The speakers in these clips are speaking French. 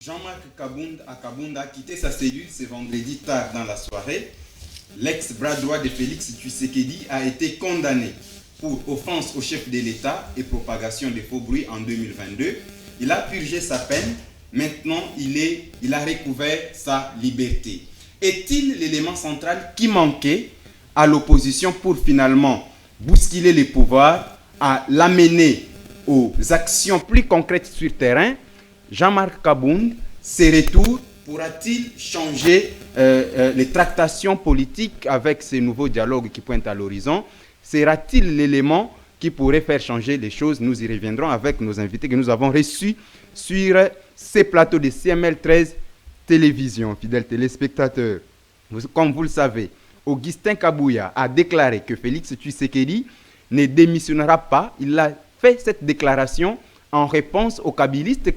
Jean-Marc Akabunda a quitté sa cellule ce vendredi tard dans la soirée. L'ex-bras droit de Félix Tshisekedi a été condamné pour offense au chef de l'État et propagation de faux bruits en 2022. Il a purgé sa peine. Maintenant, il a recouvert sa liberté. Est-il l'élément central qui manquait à l'opposition pour finalement bousculer les pouvoirs, à l'amener aux actions plus concrètes sur terrain? Jean-Marc Kabound, ses retours, pourra-t-il changer les tractations politiques avec ces nouveaux dialogues qui pointent à l'horizon? Sera-t-il l'élément qui pourrait faire changer les choses? Nous y reviendrons avec nos invités que nous avons reçus sur ces plateaux de CML 13 Télévision. Fidèles téléspectateurs, comme vous le savez, Augustin Kabouya a déclaré que Félix Tshisekedi ne démissionnera pas. Il a fait cette déclaration en réponse aux kabylistes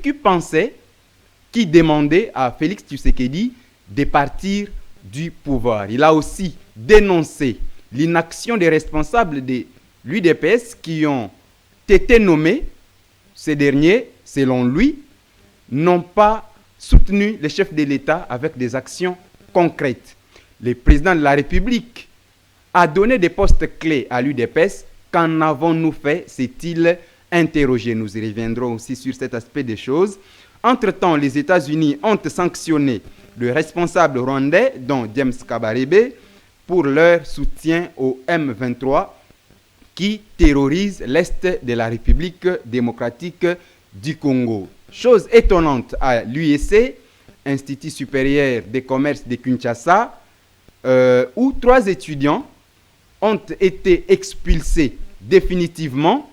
qui demandaient à Félix Tshisekedi de partir du pouvoir. Il a aussi dénoncé l'inaction des responsables de l'UDPS qui ont été nommés. Ces derniers, selon lui, n'ont pas soutenu le chef de l'État avec des actions concrètes. Le président de la République a donné des postes clés à l'UDPS. Qu'en avons-nous fait? S'est-il interrogé? Nous y reviendrons aussi sur cet aspect des choses. Entre-temps, les États-Unis ont sanctionné le responsable rwandais, dont James Kabarebe, pour leur soutien au M23 qui terrorise l'Est de la République démocratique du Congo. Chose étonnante à l'UEC, Institut supérieur des commerces de Kinshasa, où 3 étudiants ont été expulsés définitivement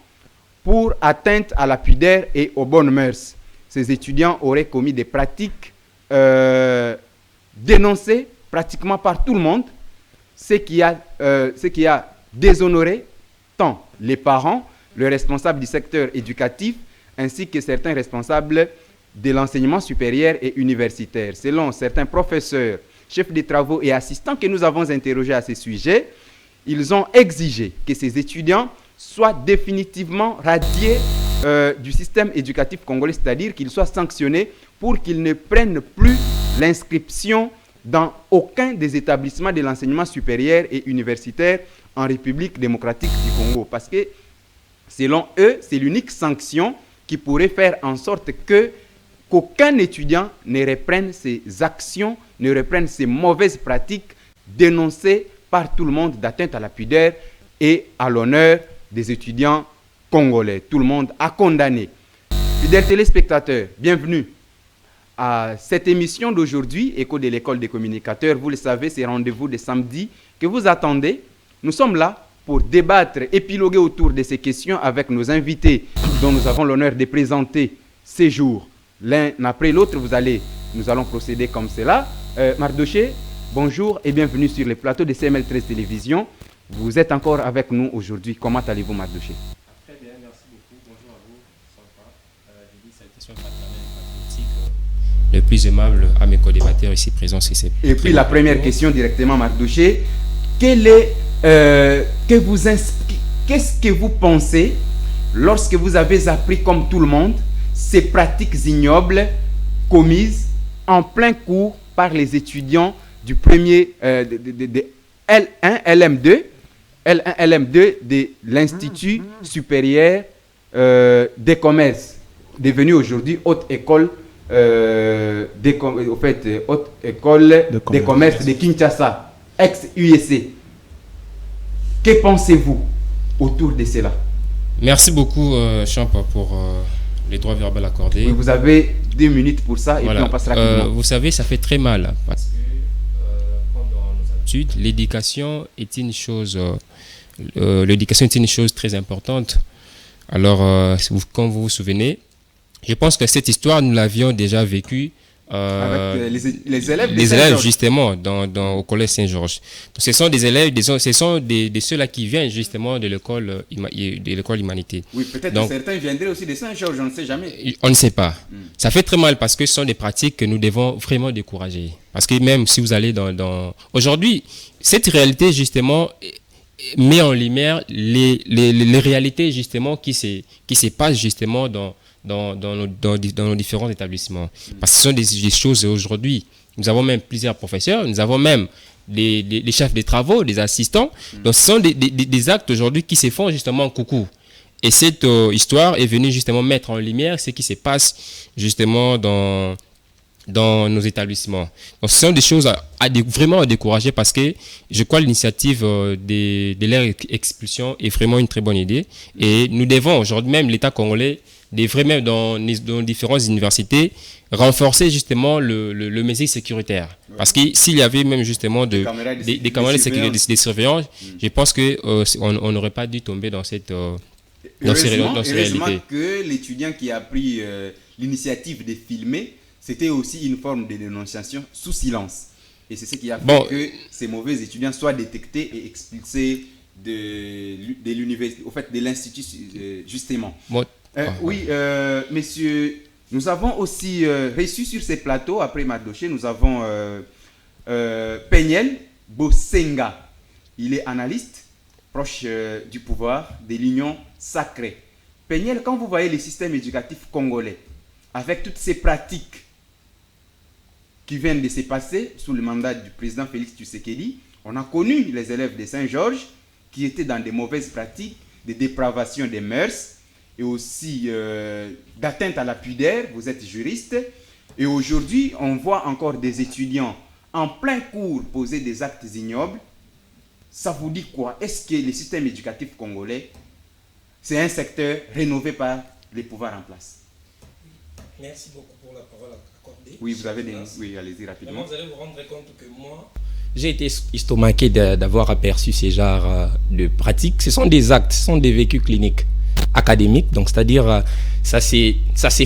pour atteinte à la pudeur et aux bonnes mœurs. Ces étudiants auraient commis des pratiques dénoncées pratiquement par tout le monde, ce qui a déshonoré tant les parents, le responsable du secteur éducatif, ainsi que certains responsables de l'enseignement supérieur et universitaire. Selon certains professeurs, chefs de travaux et assistants que nous avons interrogés à ce sujet, ils ont exigé que ces étudiants soient définitivement radiés du système éducatif congolais, c'est-à-dire qu'ils soient sanctionnés pour qu'ils ne prennent plus l'inscription dans aucun des établissements de l'enseignement supérieur et universitaire en République démocratique du Congo. Parce que, selon eux, c'est l'unique sanction qui pourrait faire en sorte qu'aucun étudiant ne reprenne ces actions, ne reprenne ces mauvaises pratiques dénoncées par tout le monde d'atteinte à la pudeur et à l'honneur des étudiants congolais. Tout le monde a condamné. Fidèles téléspectateurs, bienvenue à cette émission d'aujourd'hui, Écho de l'école des communicateurs. Vous le savez, c'est rendez-vous de samedi que vous attendez. Nous sommes là pour débattre, épiloguer autour de ces questions avec nos invités dont nous avons l'honneur de présenter ces jours. L'un après l'autre, nous allons procéder comme cela. Mardoché, bonjour et bienvenue sur le plateau de CML 13 Télévision. Vous êtes encore avec nous aujourd'hui. Comment allez-vous, Mardoché? Très bien, merci beaucoup. Bonjour à vous. Je dis salutations fraternelles patriotiques le plus aimable à mes co-débatteurs ici présents. Et puis la première question directement, Mardoché. Qu'est-ce que vous pensez lorsque vous avez appris, comme tout le monde, ces pratiques ignobles commises en plein cours par les étudiants du premier de L1, LM2, de l'Institut supérieur des commerces, devenu aujourd'hui Haute École des commerces de Kinshasa, ex-UEC. Que pensez-vous autour de cela? Merci beaucoup, Champ, pour les droits verbaux accordés. Oui, vous avez 2 minutes pour ça et puis on passera rapidement. Vous savez, ça fait très mal parce que pendant nos études, l'éducation est une chose très importante. Alors, comme vous vous souvenez, je pense que cette histoire, nous l'avions déjà vécue avec les élèves justement au collège Saint-Georges. Ce sont des élèves, ce sont de ceux-là qui viennent justement de l'école Humanité. Oui, peut-être que certains viendraient aussi de Saint-Georges, on ne sait jamais. On ne sait pas. Ça fait très mal parce que ce sont des pratiques que nous devons vraiment décourager. Parce que même si vous allez aujourd'hui, cette réalité justement met en lumière les réalités justement qui se passent justement dans nos différents établissements. Parce que ce sont des choses aujourd'hui. Nous avons même plusieurs professeurs, nous avons même les chefs des travaux, des assistants. Donc ce sont des actes aujourd'hui qui se font justement en coucou. Et cette histoire est venue justement mettre en lumière ce qui se passe justement dans nos établissements. Donc, ce sont des choses vraiment à décourager parce que je crois que l'initiative de leur expulsion est vraiment une très bonne idée. Et nous devons aujourd'hui, même l'État congolais, devrait même dans différentes universités renforcer justement le mesure sécuritaire. Ouais. Parce que s'il y avait même justement des caméras de sécurité, des surveillants, je pense qu'on n'aurait pas dû tomber dans cette heureusement que l'étudiant qui a pris l'initiative de filmer, c'était aussi une forme de dénonciation sous silence. Et c'est ce qui a fait que ces mauvais étudiants soient détectés et expulsés de l'université, au fait de l'institut justement. Oui, messieurs, nous avons aussi reçu sur ces plateaux, après Mardoché, nous avons Peniel Bosenga. Il est analyste, proche du pouvoir, de l'Union sacrée. Peniel, quand vous voyez le système éducatif congolais, avec toutes ces pratiques qui viennent de se passer sous le mandat du président Félix Tshisekedi, on a connu les élèves de Saint-Georges qui étaient dans des mauvaises pratiques, de dépravation des mœurs et aussi d'atteinte à la pudeur. Vous êtes juriste et aujourd'hui, on voit encore des étudiants en plein cours poser des actes ignobles. Ça vous dit quoi? Est-ce que le système éducatif congolais, c'est un secteur rénové par les pouvoirs en place? Merci beaucoup pour la parole accordée. Oui, vous avez des... Oui, allez-y rapidement. Vous allez vous rendre compte que moi, j'ai été estomaqué d'avoir aperçu ces genres de pratiques. Ce sont des actes, ce sont des vécus cliniques académiques. Donc, c'est-à-dire, ça s'est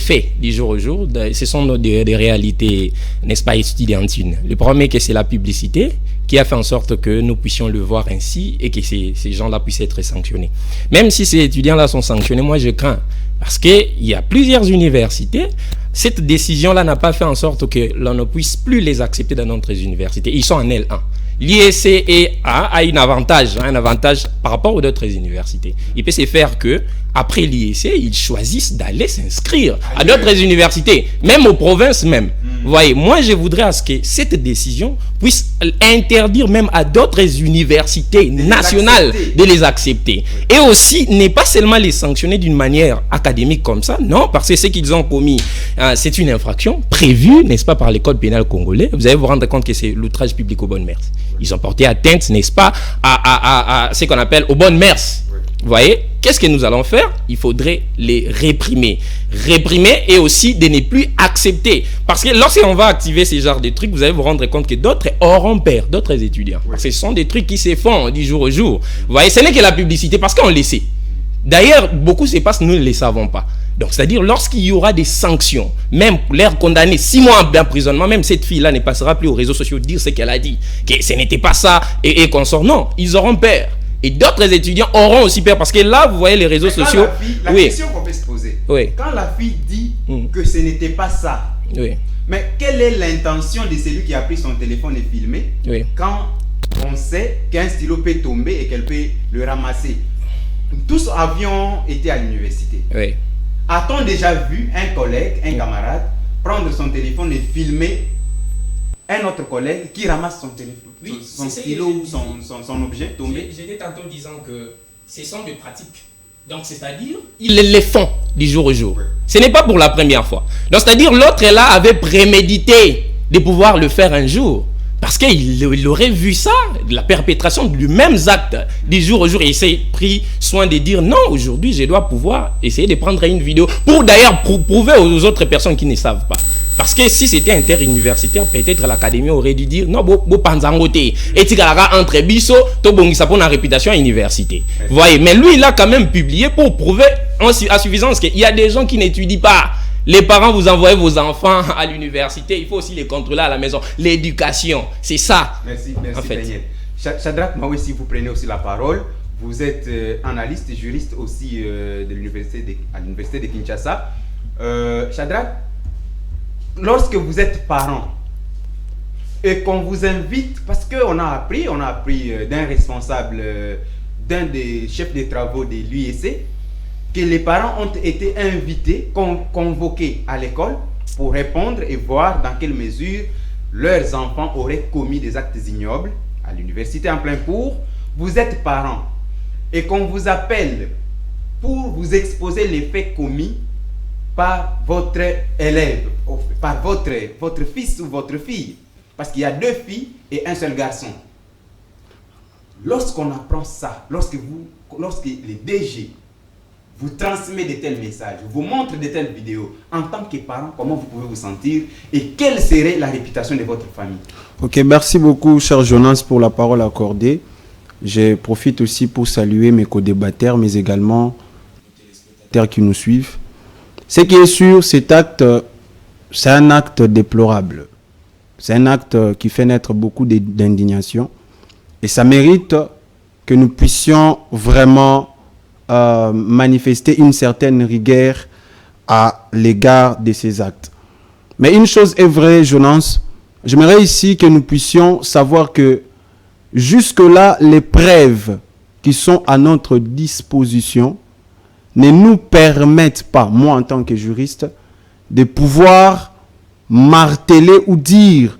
fait du jour au jour. Ce sont des réalités, n'est-ce pas, étudiantines. Le problème est que c'est la publicité qui a fait en sorte que nous puissions le voir ainsi et que ces gens-là puissent être sanctionnés. Même si ces étudiants-là sont sanctionnés, moi je crains. Parce qu'il y a plusieurs universités, cette décision-là n'a pas fait en sorte que l'on ne puisse plus les accepter dans notre université. Ils sont en L1. L'IEC a un avantage par rapport aux autres universités. Il peut se faire que après l'IEC, ils choisissent d'aller s'inscrire à d'autres universités, même aux provinces même. Vous voyez, moi je voudrais à ce que cette décision puisse interdire même à d'autres universités nationales de les accepter. Et aussi, n'est pas seulement les sanctionner d'une manière académique comme ça, non, parce que ce qu'ils ont commis, c'est une infraction prévue, n'est-ce pas, par le code pénal congolais. Vous allez vous rendre compte que c'est l'outrage public aux bonnes mœurs. Ils ont porté atteinte, n'est-ce pas, à ce qu'on appelle aux bonnes mœurs. Vous voyez, qu'est-ce que nous allons faire? Il faudrait les réprimer. Réprimer et aussi de ne plus accepter. Parce que lorsqu'on va activer ces genres de trucs, vous allez vous rendre compte que d'autres auront peur, d'autres étudiants. Parce que ce sont des trucs qui se font du jour au jour. Vous voyez, ce n'est que la publicité parce qu'on le sait. D'ailleurs, beaucoup se passe, nous ne les savons pas. Donc, c'est-à-dire, lorsqu'il y aura des sanctions, même pour l'air condamné 6 mois d'emprisonnement, même cette fille-là ne passera plus aux réseaux sociaux dire ce qu'elle a dit, que ce n'était pas ça et qu'on sort. Non, ils auront peur. Et d'autres étudiants auront aussi peur parce que là, vous voyez les réseaux sociaux. La question qu'on peut se poser, quand la fille dit que ce n'était pas ça, mais quelle est l'intention de celui qui a pris son téléphone et filmé quand on sait qu'un stylo peut tomber et qu'elle peut le ramasser? Tous avions été à l'université. A-t-on déjà vu un collègue, un camarade, prendre son téléphone et filmer un autre collègue qui ramasse son téléphone, son stylo ou son objet tombé? J'étais tantôt disant que ce sont des pratiques. Donc, c'est-à-dire, ils les font du jour au jour. Ce n'est pas pour la première fois. Donc, c'est-à-dire, l'autre là avait prémédité de pouvoir le faire un jour. Parce qu'il aurait vu ça, la perpétration du même acte du jour au jour. Et il s'est pris soin de dire non, aujourd'hui, je dois pouvoir essayer de prendre une vidéo pour d'ailleurs prouver aux autres personnes qui ne savent pas. Parce que si c'était interuniversitaire, peut-être l'académie aurait dû dire non, bo panzangote. Et tu as entre biso, to bongisa pour la réputation à l'université. Vous voyez, mais lui, il a quand même publié pour prouver à suffisance qu'il y a des gens qui n'étudient pas. Les parents, vous envoyez vos enfants à l'université, il faut aussi les contrôler à la maison. L'éducation, c'est ça. Merci en fait. Daniel. Shadrach Maoué, si vous prenez aussi la parole, vous êtes analyste et juriste aussi à l'université de Kinshasa. Shadrach, lorsque vous êtes parent et qu'on vous invite, parce qu'on a appris d'un responsable, d'un des chefs des travaux de l'UEC, que les parents ont été invités, convoqués à l'école pour répondre et voir dans quelle mesure leurs enfants auraient commis des actes ignobles à l'université en plein cours. Vous êtes parents et qu'on vous appelle pour vous exposer les faits commis par votre élève, par votre fils ou votre fille, parce qu'il y a 2 filles et un seul garçon. Lorsqu'on apprend ça, lorsque les DG vous transmet de tels messages, vous montre de telles vidéos, en tant que parent, comment vous pouvez vous sentir et quelle serait la réputation de votre famille? Ok, merci beaucoup, cher Jonas, pour la parole accordée. Je profite aussi pour saluer mes co-débatteurs, mais également les téléspectateurs qui nous suivent. Ce qui est sûr, cet acte, c'est un acte déplorable. C'est un acte qui fait naître beaucoup d'indignation. Et ça mérite que nous puissions vraiment manifester une certaine rigueur à l'égard de ces actes. Mais une chose est vraie, Jonas, j'aimerais ici que nous puissions savoir que jusque-là, les preuves qui sont à notre disposition ne nous permettent pas, moi en tant que juriste, de pouvoir marteler ou dire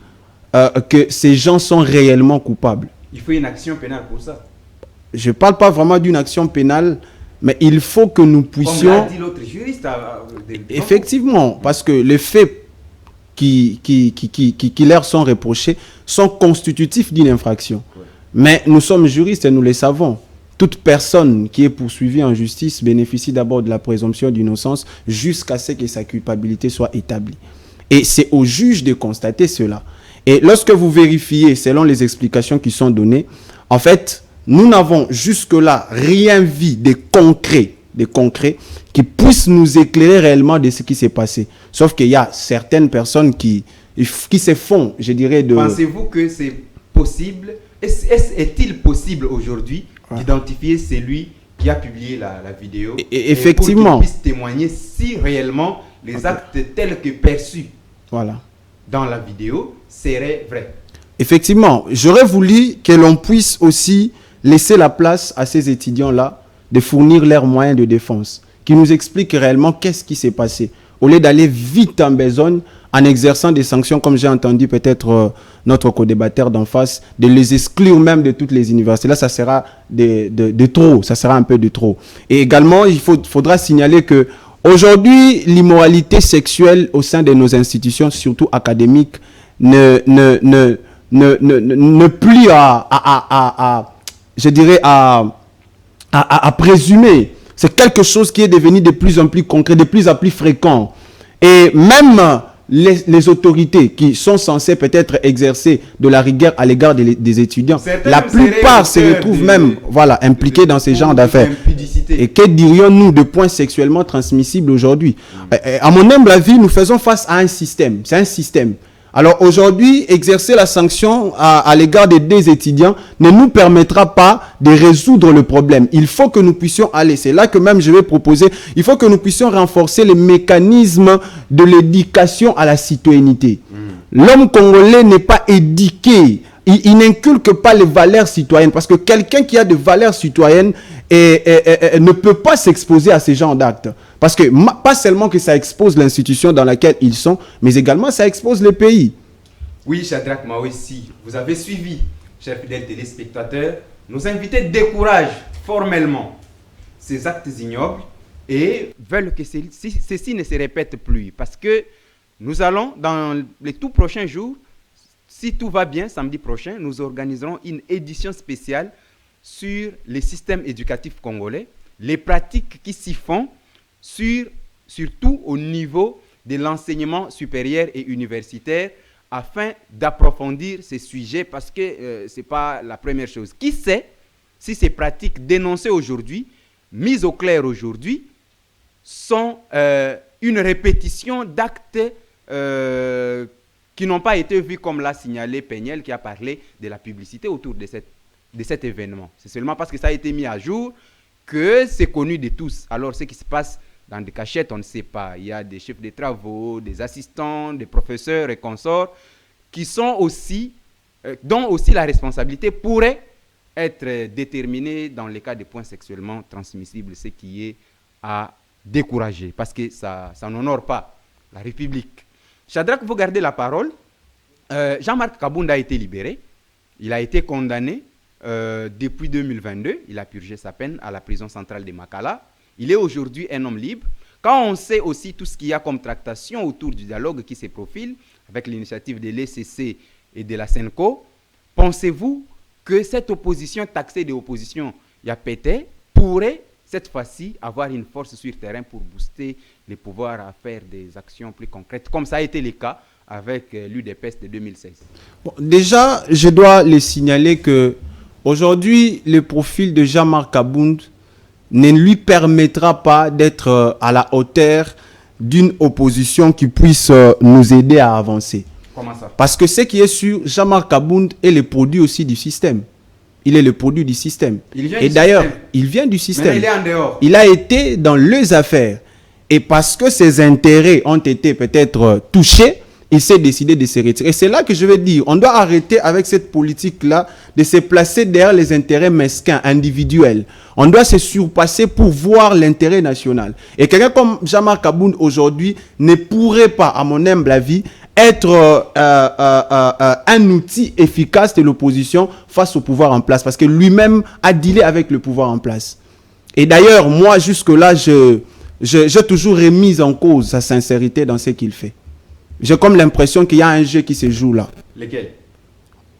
que ces gens sont réellement coupables. Il faut une action pénale pour ça. Je ne parle pas vraiment d'une action pénale, mais il faut que nous puissions... Comme l'a dit l'autre juriste. Effectivement, parce que les faits qui leur sont reprochés sont constitutifs d'une infraction. Ouais. Mais nous sommes juristes et nous le savons. Toute personne qui est poursuivie en justice bénéficie d'abord de la présomption d'innocence jusqu'à ce que sa culpabilité soit établie. Et c'est au juge de constater cela. Et lorsque vous vérifiez, selon les explications qui sont données, en fait, nous n'avons jusque-là rien vu de concret qui puisse nous éclairer réellement de ce qui s'est passé. Sauf qu'il y a certaines personnes qui se font, je dirais, de... Pensez-vous que c'est possible? Est-il possible aujourd'hui d'identifier celui qui a publié la vidéo et effectivement, pour qu'il puisse témoigner si réellement les actes tels que perçus dans la vidéo seraient vrais? Effectivement, j'aurais voulu que l'on puisse aussi laisser la place à ces étudiants-là de fournir leurs moyens de défense, qui nous expliquent réellement qu'est-ce qui s'est passé, au lieu d'aller vite en besogne en exerçant des sanctions, comme j'ai entendu peut-être notre co-débatteur d'en face, de les exclure même de toutes les universités. Là, ça sera de trop, ça sera un peu de trop. Et également, il faudra signaler que aujourd'hui, l'immoralité sexuelle au sein de nos institutions, surtout académiques, ne plus je dirais, à présumer. C'est quelque chose qui est devenu de plus en plus concret, de plus en plus fréquent. Et même les autorités qui sont censées peut-être exercer de la rigueur à l'égard des étudiants, la plupart se retrouvent même impliqués dans ces genres d'affaires. Et que dirions-nous de points sexuellement transmissibles aujourd'hui? À mon humble avis, nous faisons face à un système. C'est un système. Alors aujourd'hui, exercer la sanction à l'égard des 2 étudiants ne nous permettra pas de résoudre le problème. Il faut que nous puissions aller, c'est là que même je vais proposer, il faut que nous puissions renforcer les mécanismes de l'éducation à la citoyenneté. L'homme congolais n'est pas éduqué, il n'inculque pas les valeurs citoyennes, parce que quelqu'un qui a des valeurs citoyennes ne peut pas s'exposer à ces genres d'actes. Parce que pas seulement que ça expose l'institution dans laquelle ils sont, mais également ça expose le pays. Oui, Shadrach Mawessi, vous avez suivi, chers fidèles téléspectateurs, nos invités découragent formellement ces actes ignobles et veulent que ceci ne se répète plus. Parce que nous allons, dans les tout prochains jours, si tout va bien, samedi prochain, nous organiserons une édition spéciale sur les systèmes éducatifs congolais, les pratiques qui s'y font, surtout au niveau de l'enseignement supérieur et universitaire, afin d'approfondir ces sujets, parce que ce n'est pas la première chose. Qui sait si ces pratiques dénoncées aujourd'hui, mises au clair aujourd'hui, sont une répétition d'actes qui n'ont pas été vus, comme l'a signalé Peignel, qui a parlé de la publicité autour de cet événement. C'est seulement parce que ça a été mis à jour que c'est connu de tous. Alors, ce qui se passe dans des cachettes, on ne sait pas. Il y a des chefs de travaux, des assistants, des professeurs et consorts qui sont aussi, dont aussi la responsabilité pourrait être déterminée dans les cas de points sexuellement transmissibles, ce qui est à décourager parce que ça n'honore pas la République. Shadrach, vous gardez la parole. Jean-Marc Kabound a été libéré. Il a été condamné depuis 2022. Il a purgé sa peine à la prison centrale de Makala. Il est aujourd'hui un homme libre. Quand on sait aussi tout ce qu'il y a comme tractation autour du dialogue qui se profile avec l'initiative de l'ECC et de la SENCO, pensez-vous que cette opposition taxée d'opposition YAPT pourrait cette fois-ci avoir une force sur terrain pour booster les pouvoirs à faire des actions plus concrètes, comme ça a été le cas avec l'UDPS de 2016? Bon, déjà, je dois les signaler que aujourd'hui, le profil de Jean-Marc Kabound ne lui permettra pas d'être à la hauteur d'une opposition qui puisse nous aider à avancer. Comment ça? Parce que ce qui est sûr, Jean-Marc Kabound est le produit aussi du système. Il est le produit du système. Et d'ailleurs, il vient du système. Mais il est en dehors. Il a été dans les affaires. Et parce que ses intérêts ont été peut-être touchés, il s'est décidé de se retirer. Et c'est là que je vais dire, on doit arrêter avec cette politique-là de se placer derrière les intérêts mesquins, individuels. On doit se surpasser pour voir l'intérêt national. Et quelqu'un comme Jean-Marc Kabound aujourd'hui ne pourrait pas, à mon humble avis, être un outil efficace de l'opposition face au pouvoir en place. Parce que lui-même a dealé avec le pouvoir en place. Et d'ailleurs, moi, jusque-là, j'ai toujours remis en cause sa sincérité dans ce qu'il fait. J'ai comme l'impression qu'il y a un jeu qui se joue là. Lequel?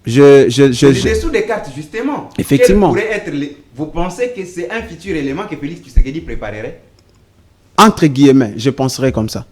Le dessous des cartes, justement. Effectivement. Quel pourrait être vous pensez que c'est un futur élément que Félix Tshisekedi préparerait? Entre guillemets, je penserais comme ça.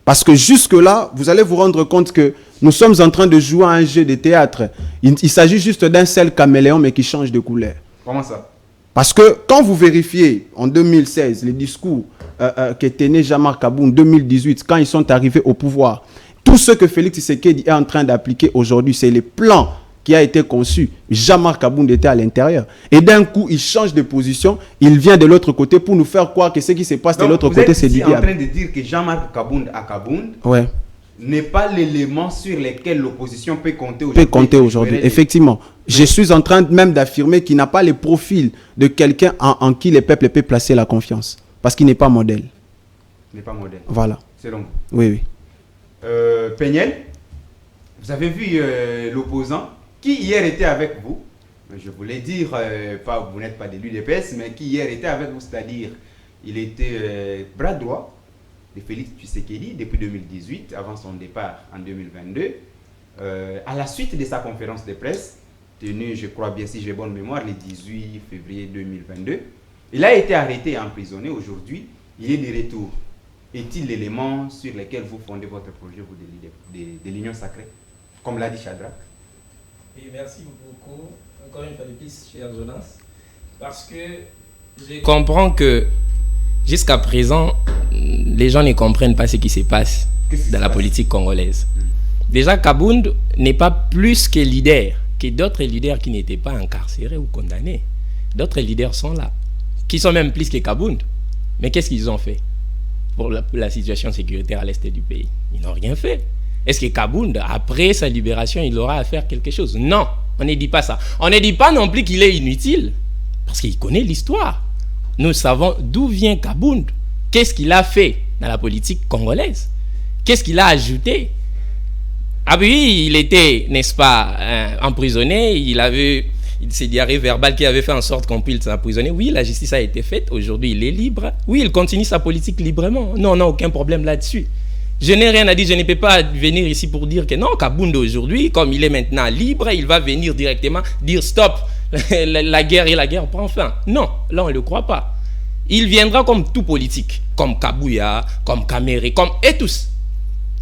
Parce que jusque-là, vous allez vous rendre compte que nous sommes en train de jouer à un jeu de théâtre. Il s'agit juste d'un seul caméléon, mais qui change de couleur. Comment ça? Parce que quand vous vérifiez en 2016 les discours que tenait Jean-Marc Kabound, 2018, quand ils sont arrivés au pouvoir, tout ce que Félix Tshisekedi est en train d'appliquer aujourd'hui, c'est le plan qui a été conçu. Jean-Marc Kabound était à l'intérieur. Et d'un coup, il change de position, il vient de l'autre côté pour nous faire croire que ce qui se passe de l'autre côté, c'est du diable. Vous êtes en train de dire que Jean-Marc Kabound à Kabound n'est pas l'élément sur lequel l'opposition peut compter aujourd'hui. Effectivement. Je suis en train même d'affirmer qu'il n'a pas le profil de quelqu'un en qui le peuple peut placer la confiance. Parce qu'il n'est pas modèle. Il n'est pas modèle. Voilà. Selon vous. Oui. Peignel, vous avez vu l'opposant qui hier était avec vous. Je voulais dire, vous n'êtes pas de l'UDPS, mais qui hier était avec vous, c'est-à-dire, il était bras droit de Félix Tshisekedi depuis 2018, avant son départ en 2022, à la suite de sa conférence de presse, tenue, je crois bien, si j'ai bonne mémoire, le 18 février 2022. Il a été arrêté et emprisonné. Aujourd'hui, il est de retour. Est-il l'élément sur lequel vous fondez votre projet de l'Union sacrée, comme l'a dit Shadrach? Oui, merci beaucoup. Encore une fois de plus, cher Jonas, parce que je comprends que jusqu'à présent, les gens ne comprennent pas ce qui se passe dans la politique congolaise. Déjà, Kabound n'est pas plus que leader que d'autres leaders qui n'étaient pas incarcérés ou condamnés. D'autres leaders sont là, qui sont même plus que Kabound. Mais qu'est-ce qu'ils ont fait pour la situation sécuritaire à l'est du pays? Ils n'ont rien fait. Est-ce que Kabound, après sa libération, il aura à faire quelque chose? Non, on ne dit pas ça. On ne dit pas non plus qu'il est inutile, parce qu'il connaît l'histoire. Nous savons d'où vient Kabound. Qu'est-ce qu'il a fait dans la politique congolaise? Qu'est-ce qu'il a ajouté? Ah oui, il était, n'est-ce pas, emprisonné. Il avait ces diarrhées verbales qui avaient fait en sorte qu'on puisse l'emprisonner. Oui, la justice a été faite. Aujourd'hui, il est libre. Oui, il continue sa politique librement. Non, on n'a aucun problème là-dessus. Je n'ai rien à dire. Je ne peux pas venir ici pour dire que non, Kabound aujourd'hui, comme il est maintenant libre, il va venir directement dire stop, la guerre et la guerre prend fin. Non, là, on ne le croit pas. Il viendra comme tout politique, comme Kabouya, comme Kamere, comme et tous.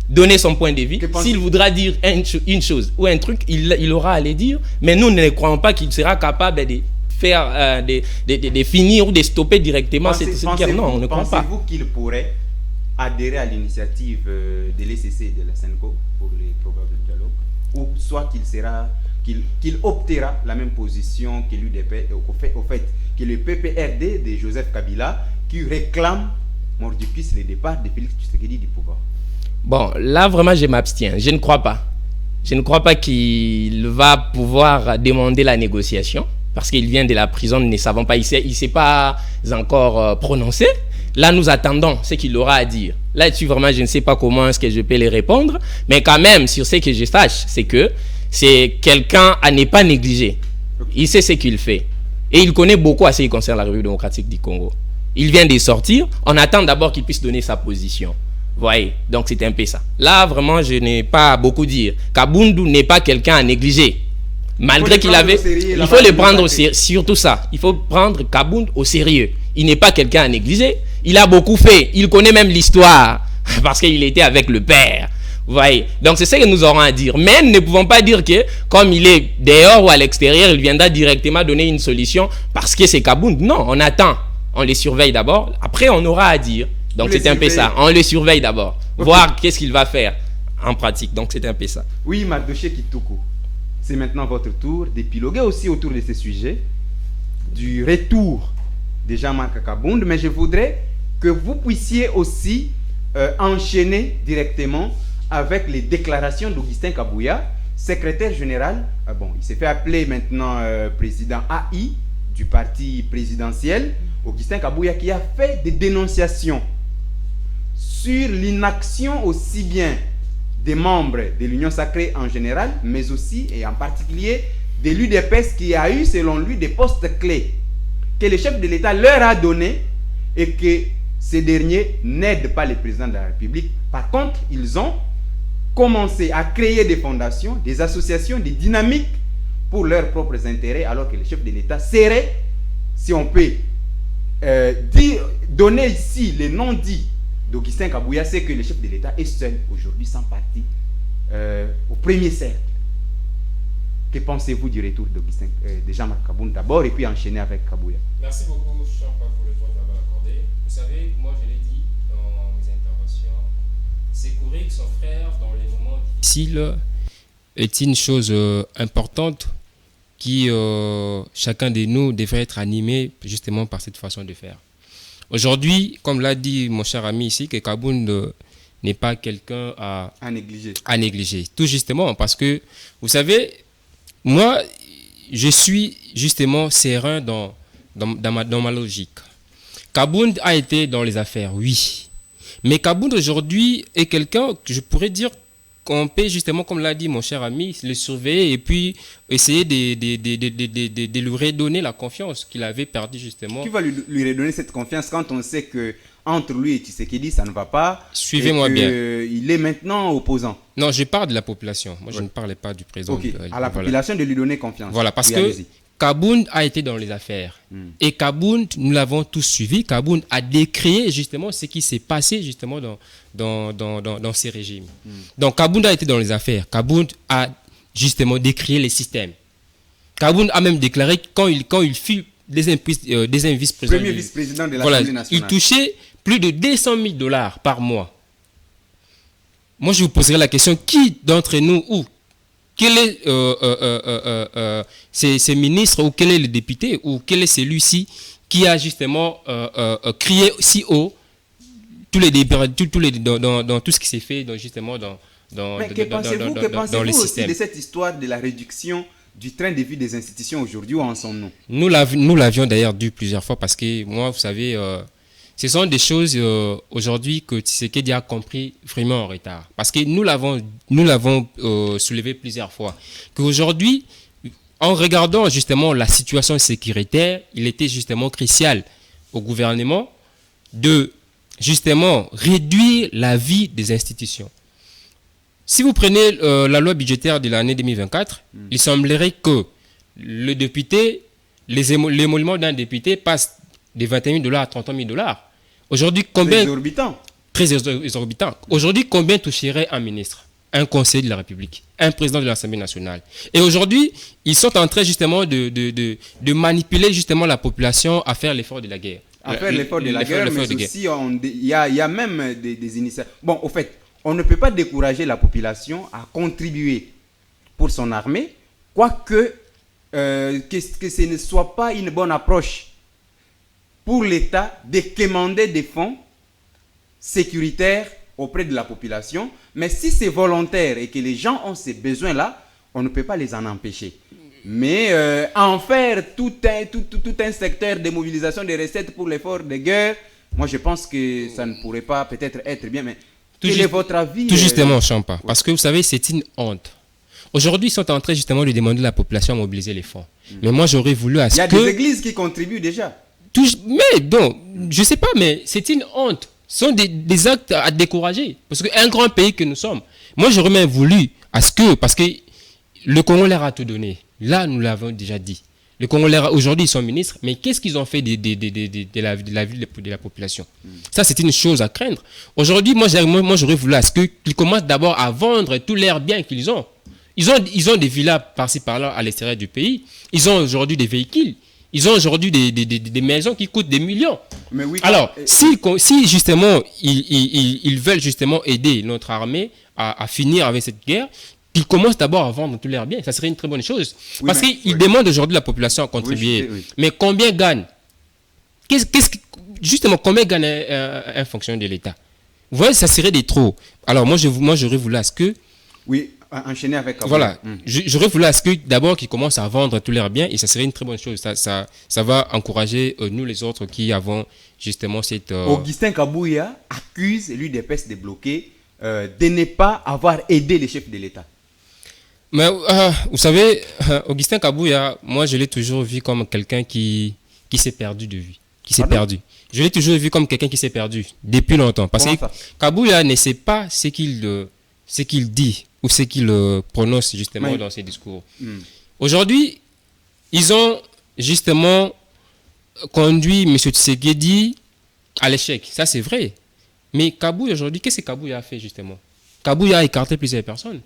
Donner son point de vue. S'il voudra dire une chose ou un truc, il aura à le dire. Mais nous ne croyons pas qu'il sera capable de faire, de finir ou de stopper directement cette guerre. Non, on ne croit pas. Pensez-vous qu'il pourrait adhérer à l'initiative de l'ECC et de la SENCO pour les probables dialogues, ou soit qu'il optera la même position que l'UDP, au fait que le PPRD de Joseph Kabila qui réclame mordicus le départ de Félix Tshisekedi du pouvoir? Bon, là vraiment je m'abstiens. Je ne crois pas. Je ne crois pas qu'il va pouvoir demander la négociation parce qu'il vient de la prison. Nous ne savons pas. Il ne s'est pas encore prononcé. Là, nous attendons ce qu'il aura à dire. Là-dessus, vraiment, je ne sais pas comment est-ce que je peux les répondre. Mais quand même, sur ce que je sache, c'est que c'est quelqu'un à ne pas négliger. Il sait ce qu'il fait. Et il connaît beaucoup à ce qui concerne la République démocratique du Congo. Il vient de sortir. On attend d'abord qu'il puisse donner sa position. Vous voyez, donc c'est un peu ça. Là, vraiment, je n'ai pas beaucoup à dire. Kabundu n'est pas quelqu'un à négliger. Malgré qu'il avait... Il faut le prendre au sérieux. Surtout ça. Il faut prendre Kabundu au sérieux. Il n'est pas quelqu'un à négliger. Il a beaucoup fait. Il connaît même l'histoire. Parce qu'il était avec le père. Vous voyez. Donc c'est ça que nous aurons à dire. Mais nous ne pouvons pas dire que comme il est dehors ou à l'extérieur, il viendra directement donner une solution parce que c'est Kabundu. Non, on attend. On les surveille d'abord. Après, on aura à dire. Donc c'est un peu ça. On le surveille d'abord. Okay. Voir qu'est-ce qu'il va faire en pratique. Donc c'est un peu ça. Oui, Mardoché Kitoko. C'est maintenant votre tour d'épiloguer aussi autour de ces sujets. Du retour de Jean-Marc Kabundu. Mais je voudrais que vous puissiez aussi enchaîner directement avec les déclarations d'Augustin Kabouya, secrétaire général. Il s'est fait appeler maintenant président AI du parti présidentiel. Augustin Kabouya qui a fait des dénonciations sur l'inaction aussi bien des membres de l'Union sacrée en général, mais aussi et en particulier de l'UDPS qui a eu selon lui des postes clés que le chef de l'État leur a donnés et que ces derniers n'aident pas le président de la République. Par contre, ils ont commencé à créer des fondations, des associations, des dynamiques pour leurs propres intérêts, alors que le chef de l'État serait, si on peut donner ici les noms dits d'Augustin Kabouya, c'est que le chef de l'État est seul aujourd'hui sans parti au premier cercle. Que pensez-vous du retour d'Augustin, de Jean-Marc Kabundu d'abord et puis enchaîner avec Kabouya? Merci beaucoup, Champa, pour le temps d'avoir accordé. Vous savez, moi je l'ai dit dans mes interventions, secourir son frère dans les moments difficiles est une chose importante qui, chacun de nous, devrait être animé justement par cette façon de faire. Aujourd'hui, comme l'a dit mon cher ami ici, que Kabundu n'est pas quelqu'un à négliger. Tout justement, parce que, vous savez, moi, je suis justement serein dans ma logique. Kabundu a été dans les affaires, oui. Mais Kabundu aujourd'hui est quelqu'un que je pourrais dire qu'on peut justement, comme l'a dit mon cher ami, le surveiller et puis essayer de lui redonner la confiance qu'il avait perdue justement. Qui va lui redonner cette confiance quand on sait que entre lui et Tshisekedi, ça ne va pas? Suivez-moi bien. Il est maintenant opposant. Non, je parle de la population. Moi, je ne parlais pas du président. Okay. À la population de lui donner confiance. Voilà, parce que Kabundu a été dans les affaires. Et Kabundu, nous l'avons tous suivi. Kabundu a décrié justement ce qui s'est passé justement dans ces régimes. Donc Kabundu a été dans les affaires. Kabundu a justement décrié les systèmes. Kabundu a même déclaré quand il fut deuxième vice-président. Premier vice-président de l'Assemblée nationale. Il touchait plus de $200 000 par mois. Moi, je vous poserai la question, qui d'entre nous, quel est ces ministres, ou quel est le député, ou quel est celui-ci qui a justement crié si haut dans tout ce qui s'est fait justement dans les systèmes. De cette histoire de la réduction du train de vie des institutions aujourd'hui, où en sommes-nous? Nous l'avions d'ailleurs dit plusieurs fois parce que moi, vous savez, ce sont des choses aujourd'hui que Tshisekedi a compris vraiment en retard. Parce que nous l'avons soulevé plusieurs fois. Qu'aujourd'hui, en regardant justement la situation sécuritaire, il était justement crucial au gouvernement de justement réduire la vie des institutions. Si vous prenez la loi budgétaire de l'année 2024, il semblerait que le député, les émoluments d'un député passent de $21 000 à $33 000. Aujourd'hui, combien... Très exorbitant. Aujourd'hui, combien toucherait un ministre, un conseiller de la République, un président de l'Assemblée nationale? Et aujourd'hui, ils sont en train justement de manipuler justement la population à faire l'effort de la guerre. À faire l'effort de la guerre, mais aussi, il y a même des initiatives. Bon, au fait, on ne peut pas décourager la population à contribuer pour son armée, quoique que ce ne soit pas une bonne approche pour l'État de quémander des fonds sécuritaires auprès de la population. Mais si c'est volontaire et que les gens ont ces besoins-là, on ne peut pas les en empêcher. Mais en faire tout un secteur de mobilisation des recettes pour l'effort de guerre, Moi, je pense que ça ne pourrait pas peut-être être bien, mais Tout quel juste- est votre avis Tout justement, Champa. Parce que vous savez, c'est une honte. Aujourd'hui, ils sont en train justement de demander à la population à mobiliser les fonds. Mais moi, j'aurais voulu à Il y ce a des que... églises qui contribuent déjà. Mais bon, je sais pas, mais c'est une honte. Ce sont des actes à décourager. Parce qu'un grand pays que nous sommes, moi, j'aurais même voulu à ce que... Parce que le Congo leur a tout donné. Là, nous l'avons déjà dit. Le Congolais, aujourd'hui, ils sont ministres, mais qu'est-ce qu'ils ont fait de la vie de la population? Ça, c'est une chose à craindre. Aujourd'hui, moi, j'aurais voulu à ce qu'ils commencent d'abord à vendre tous leurs biens qu'ils ont. Ils ont des villas par-ci, par-là, à l'extérieur du pays. Ils ont aujourd'hui des véhicules. Ils ont aujourd'hui des maisons qui coûtent des millions. Mais oui, Alors, si justement, ils veulent justement aider notre armée à finir avec cette guerre, qu'ils commencent d'abord à vendre tous leurs biens. Ça serait une très bonne chose. Oui, parce mais- qu'ils demandent aujourd'hui la population à contribuer. Oui. Mais combien gagne justement, combien gagne un fonctionnaire de l'État? Vous voyez, ça serait des trop. Alors, moi, j'aurais voulu à ce que... Oui, enchaîner avec... Voilà. J'aurais voulu à ce que d'abord qu'ils commencent à vendre tous leurs biens et ça serait une très bonne chose. Ça va encourager nous les autres qui avons justement cette... Augustin Kabouya accuse l'UDPS de bloquer, de ne pas avoir aidé les chefs de l'État. Mais vous savez, Augustin Kabouya, moi je l'ai toujours vu comme quelqu'un qui s'est perdu de vue. Qui s'est perdu. Je l'ai toujours vu comme quelqu'un qui s'est perdu depuis longtemps. Parce Comment que ça? Kabouya ne sait pas ce qu'il dit ou ce qu'il prononce justement Oui. dans ses discours. Aujourd'hui, ils ont justement conduit M. Tshisekedi à l'échec. Ça, c'est vrai. Mais Kabouya, aujourd'hui, qu'est-ce que Kabouya a fait justement? Kabouya a écarté plusieurs personnes.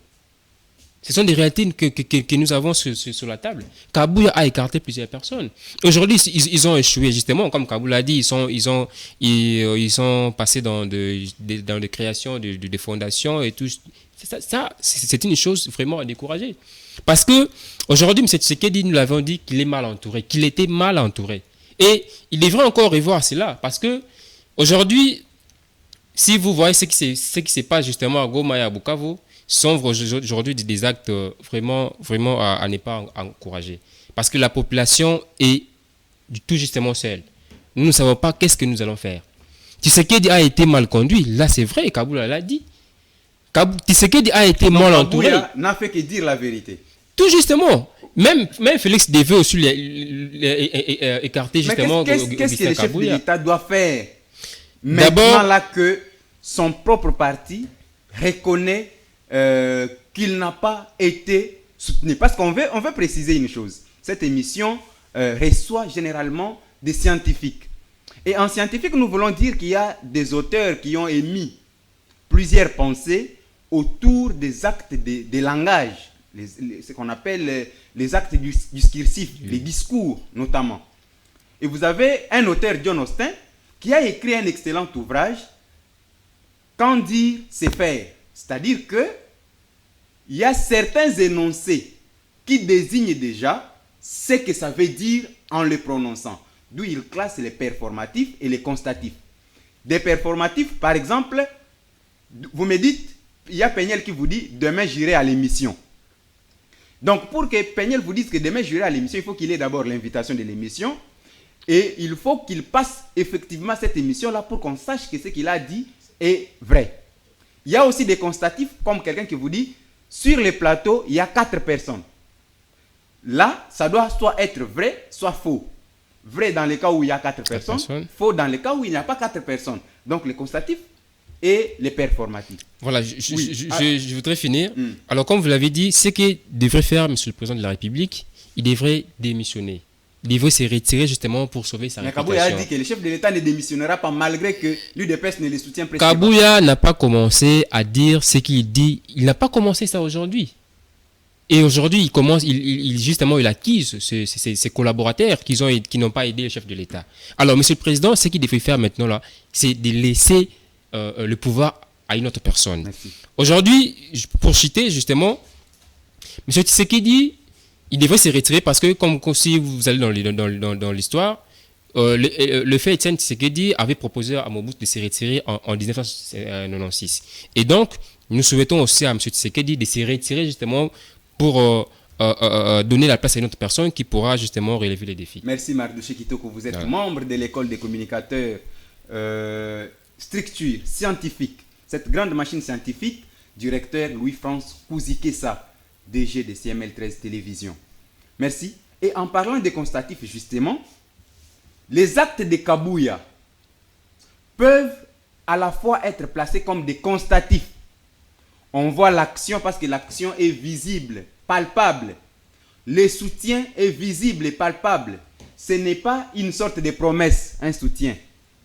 Ce sont des réalités que nous avons sur la table. Kabouya a écarté plusieurs personnes. Aujourd'hui, ils ont échoué, justement, comme Kabouya l'a dit, ils sont passés dans des créations de fondations et tout. Ça, c'est une chose vraiment à décourager. Parce que aujourd'hui, M. Tshisekedi, nous l'avons dit qu'il est mal entouré, qu'il était mal entouré. Et il devrait encore revoir cela. Parce que aujourd'hui, si vous voyez ce qui se passe justement à Goma et à Bukavu, sont aujourd'hui des actes vraiment à ne pas encourager. Parce que la population est tout justement seule. Nous ne savons pas qu'est-ce que nous allons faire. Tshisekedi a été mal conduit. Là, c'est vrai, Kabouya l'a dit. Tshisekedi a été mal entouré. Kabouya n'a fait que dire la vérité. Tout justement. Même Félix devait aussi écarter Mais justement qu'est-ce que les Augustin chefs de Kabouya. l'État doivent faire D'abord- maintenant là que son propre parti reconnaît qu'il n'a pas été soutenu? Parce qu'on veut préciser une chose. Cette émission reçoit généralement des scientifiques. Et en scientifique, nous voulons dire qu'il y a des auteurs qui ont émis plusieurs pensées autour des actes de langage, ce qu'on appelle les actes discursifs, les discours notamment. Et vous avez un auteur, John Austin, qui a écrit un excellent ouvrage, Quand dire, c'est faire. C'est-à-dire que il y a certains énoncés qui désignent déjà ce que ça veut dire en le prononçant. D'où il classe les performatifs et les constatifs. Des performatifs, par exemple, vous me dites, il y a Peniel qui vous dit, demain j'irai à l'émission. Donc pour que Peniel vous dise que demain j'irai à l'émission, il faut qu'il ait d'abord l'invitation de l'émission et il faut qu'il passe effectivement cette émission-là pour qu'on sache que ce qu'il a dit est vrai. Il y a aussi des constatifs comme quelqu'un qui vous dit, sur le plateau, il y a 4 personnes. Là, ça doit soit être vrai, soit faux. Vrai dans le cas où il y a 4 personnes, faux dans le cas où il n'y a pas 4 personnes. Donc les constatifs et les performatifs. Voilà, je voudrais finir. Alors, comme vous l'avez dit, ce que devrait faire M. le Président de la République, il devrait démissionner. Il devrait se retirer justement pour sauver sa réputation. Mais Kabouya a dit que le chef de l'État ne démissionnera pas malgré que l'UDPS ne le soutient presque Kabouya n'a pas commencé à dire ce qu'il dit. Il n'a pas commencé ça aujourd'hui. Et aujourd'hui, il accuse ses collaborateurs qui n'ont pas aidé le chef de l'État. Alors, M. le Président, ce qu'il devrait faire maintenant, là, c'est de laisser le pouvoir à une autre personne. Merci. Aujourd'hui, pour citer justement, M. Tshisekedi, il devrait se retirer parce que, comme si vous allez dans l'histoire, le fait Etienne Tshisekedi avait proposé à Mobutu de se retirer en 1996. Et donc, nous souhaitons aussi à M. Tshisekedi de se retirer justement pour donner la place à une autre personne qui pourra justement relever les défis. Merci Marc de Kitoko, vous êtes membre de l'école des communicateurs structure scientifique, cette grande machine scientifique du recteur Louis-France Kouzikessa, DG de CML13 Télévision. Merci. Et en parlant des constatifs, justement, les actes de Kabouya peuvent à la fois être placés comme des constatifs. On voit l'action parce que l'action est visible, palpable. Le soutien est visible et palpable. Ce n'est pas une sorte de promesse, un soutien.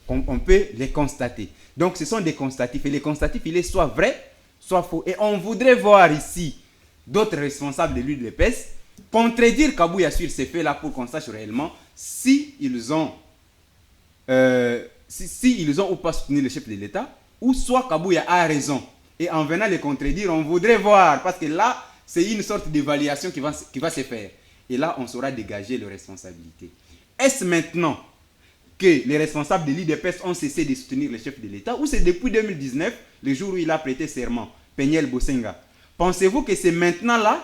On peut les constater. Donc ce sont des constatifs. Et les constatifs, il est soit vrai, soit faux. Et on voudrait voir ici d'autres responsables de l'UDPS contredire Kabouya sur ces faits-là pour qu'on sache réellement si ils ont ou pas soutenu le chef de l'État, ou soit Kabouya a raison. Et en venant les contredire, on voudrait voir, parce que là, c'est une sorte d'évaluation qui va se faire. Et là, on saura dégager leurs responsabilités. Est-ce maintenant que les responsables de l'IDPS ont cessé de soutenir le chef de l'État, ou c'est depuis 2019, le jour où il a prêté serment, Peniel Bosenga? Pensez-vous que c'est maintenant là,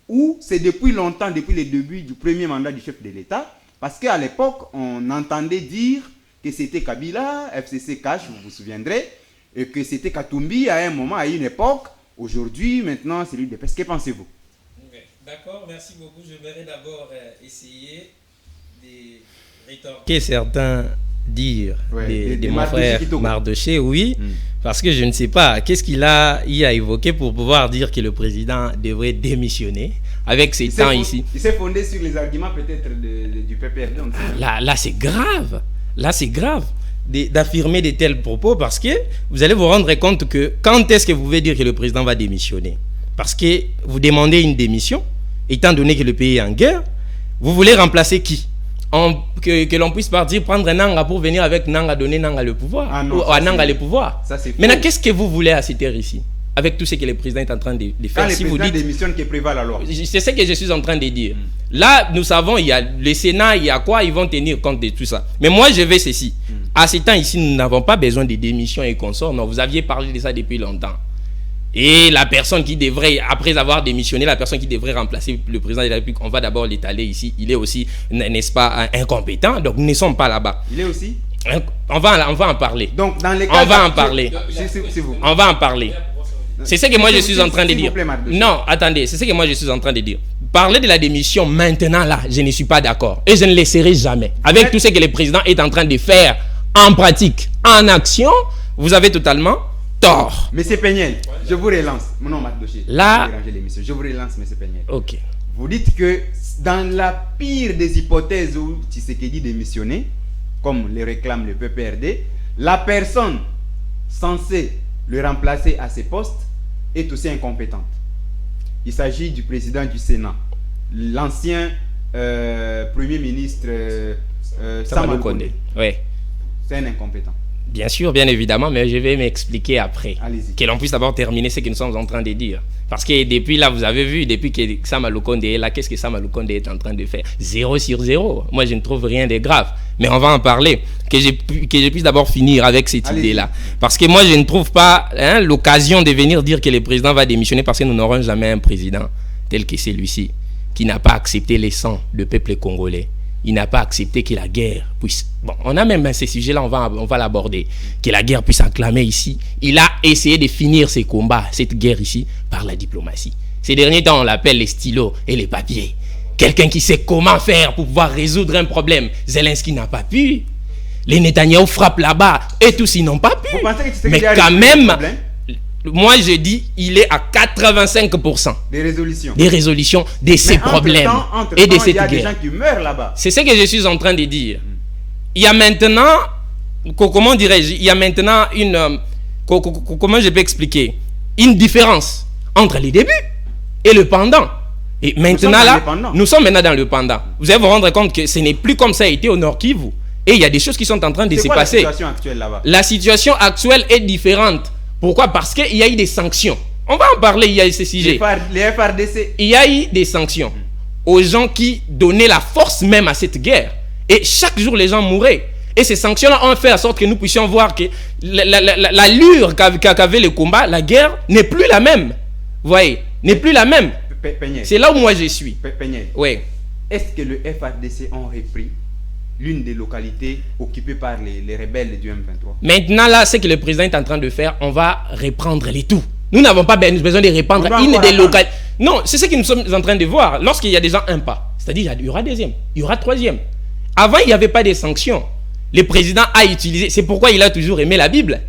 ou c'est depuis longtemps, depuis le début du premier mandat du chef de l'État? Parce qu'à l'époque, on entendait dire que c'était Kabila, FCC Cash, vous vous souviendrez, et que c'était Katumbi à un moment, à une époque. Aujourd'hui, maintenant, c'est l'UDPS. Que pensez-vous? D'accord, merci beaucoup. Je vais d'abord essayer de rétorquer certains dires de mon frère Mardoché, oui, parce que je ne sais pas, qu'est-ce qu'il a évoqué pour pouvoir dire que le président devrait démissionner avec ses temps ici. Il s'est fondé sur les arguments peut-être du PPRD. Là c'est grave. Là, c'est grave d'affirmer de tels propos parce que vous allez vous rendre compte que quand est-ce que vous pouvez dire que le président va démissionner? Parce que vous demandez une démission, étant donné que le pays est en guerre, vous voulez remplacer qui? Que l'on puisse partir prendre Nanga pour venir avec Nanga, donner Nanga le pouvoir, ou à Nanga le pouvoir. Maintenant, qu'est-ce que vous voulez à cette heure ici? Avec tout ce que le président est en train de faire. Quand si le président démissionne, qui prévaut la loi. C'est ce que je suis en train de dire. Là, nous savons, il y a le Sénat, il y a quoi, ils vont tenir compte de tout ça. Mais moi, je vais ceci. À ce temps ici, nous n'avons pas besoin de démission et consorts. Non, vous aviez parlé de ça depuis longtemps. Et la personne qui devrait, après avoir démissionné, la personne qui devrait remplacer le président de la République, on va d'abord l'étaler ici. Il est aussi, n'est-ce pas, incompétent. Donc, nous ne sommes pas là-bas. Il est aussi on va en parler. Donc, dans les cas on va en parler. On va en parler. C'est ce que moi je suis en train de dire. Non, attendez, c'est ce que moi je suis en train de dire. Parler de la démission maintenant là, je ne suis pas d'accord. Et je ne le serai jamais. Avec tout ce que le président est en train de faire en pratique, en action, vous avez totalement tort. Monsieur Peniel, je vous relance. Mon nom est Doché. Là, je vous relance, monsieur Peniel. Ok. Vous dites que dans la pire des hypothèses où Tshisekedi démissionné, comme le réclame le PPRD, la personne censée le remplacer à ses postes est aussi incompétente. Il s'agit du président du Sénat, l'ancien premier ministre Sama Lukonde. Oui. C'est un incompétent. Bien sûr, bien évidemment, mais je vais m'expliquer après. Allez-y. Que l'on puisse d'abord terminer ce que nous sommes en train de dire. Parce que depuis là, vous avez vu, depuis que Sama Lukonde est là, qu'est-ce que Sama Lukonde est en train de faire? 0 sur 0. Moi, je ne trouve rien de grave. Mais on va en parler. Que je puisse d'abord finir avec cette idée-là. Parce que moi, je ne trouve pas l'occasion de venir dire que le président va démissionner parce que nous n'aurons jamais un président tel que celui-ci qui n'a pas accepté les sangs du peuple congolais. Il n'a pas accepté que la guerre puisse... Bon, on a même ces sujets-là, on va l'aborder. Que la guerre puisse acclamer ici. Il a essayé de finir ses combats, cette guerre ici, par la diplomatie. Ces derniers temps, on l'appelle les stylos et les papiers. Quelqu'un qui sait comment faire pour pouvoir résoudre un problème. Zelensky n'a pas pu. Les Netanyahou frappent là-bas et tous ils n'ont pas pu. Mais quand même... Moi, je dis, il est à 85% des résolutions de ces problèmes et de cette guerre. Il y a des gens qui meurent là-bas. C'est ce que je suis en train de dire. Il y a maintenant, comment dirais-je, il y a maintenant une, comment je peux expliquer, une différence entre les débuts et le pendant. Et maintenant là, nous sommes maintenant dans le pendant. Vous allez vous rendre compte que ce n'est plus comme ça a été au Nord Kivu. Et il y a des choses qui sont en train de se passer. La situation actuelle là-bas? La situation actuelle est différente. Pourquoi? Parce qu'il y a eu des sanctions. On va en parler, il y a eu ces sujets. Les FRDC. Il y a eu des sanctions aux gens qui donnaient la force même à cette guerre. Et chaque jour, les gens mouraient. Et ces sanctions-là ont fait en sorte que nous puissions voir que l'allure qu'avait le combat, la guerre, n'est plus la même. Vous voyez? N'est plus la même. C'est là où moi je suis. Peniel. Oui. Est-ce que le FRDC ont repris l'une des localités occupées par les rebelles du M23. Maintenant, là, ce que le président est en train de faire, on va reprendre les tout. Nous n'avons pas besoin de répandre une des localités. Non, c'est ce que nous sommes en train de voir. Lorsqu'il y a déjà un pas, c'est-à-dire il y aura deuxième, il y aura troisième. Avant, il n'y avait pas de sanctions. Le président a utilisé, c'est pourquoi il a toujours aimé la Bible.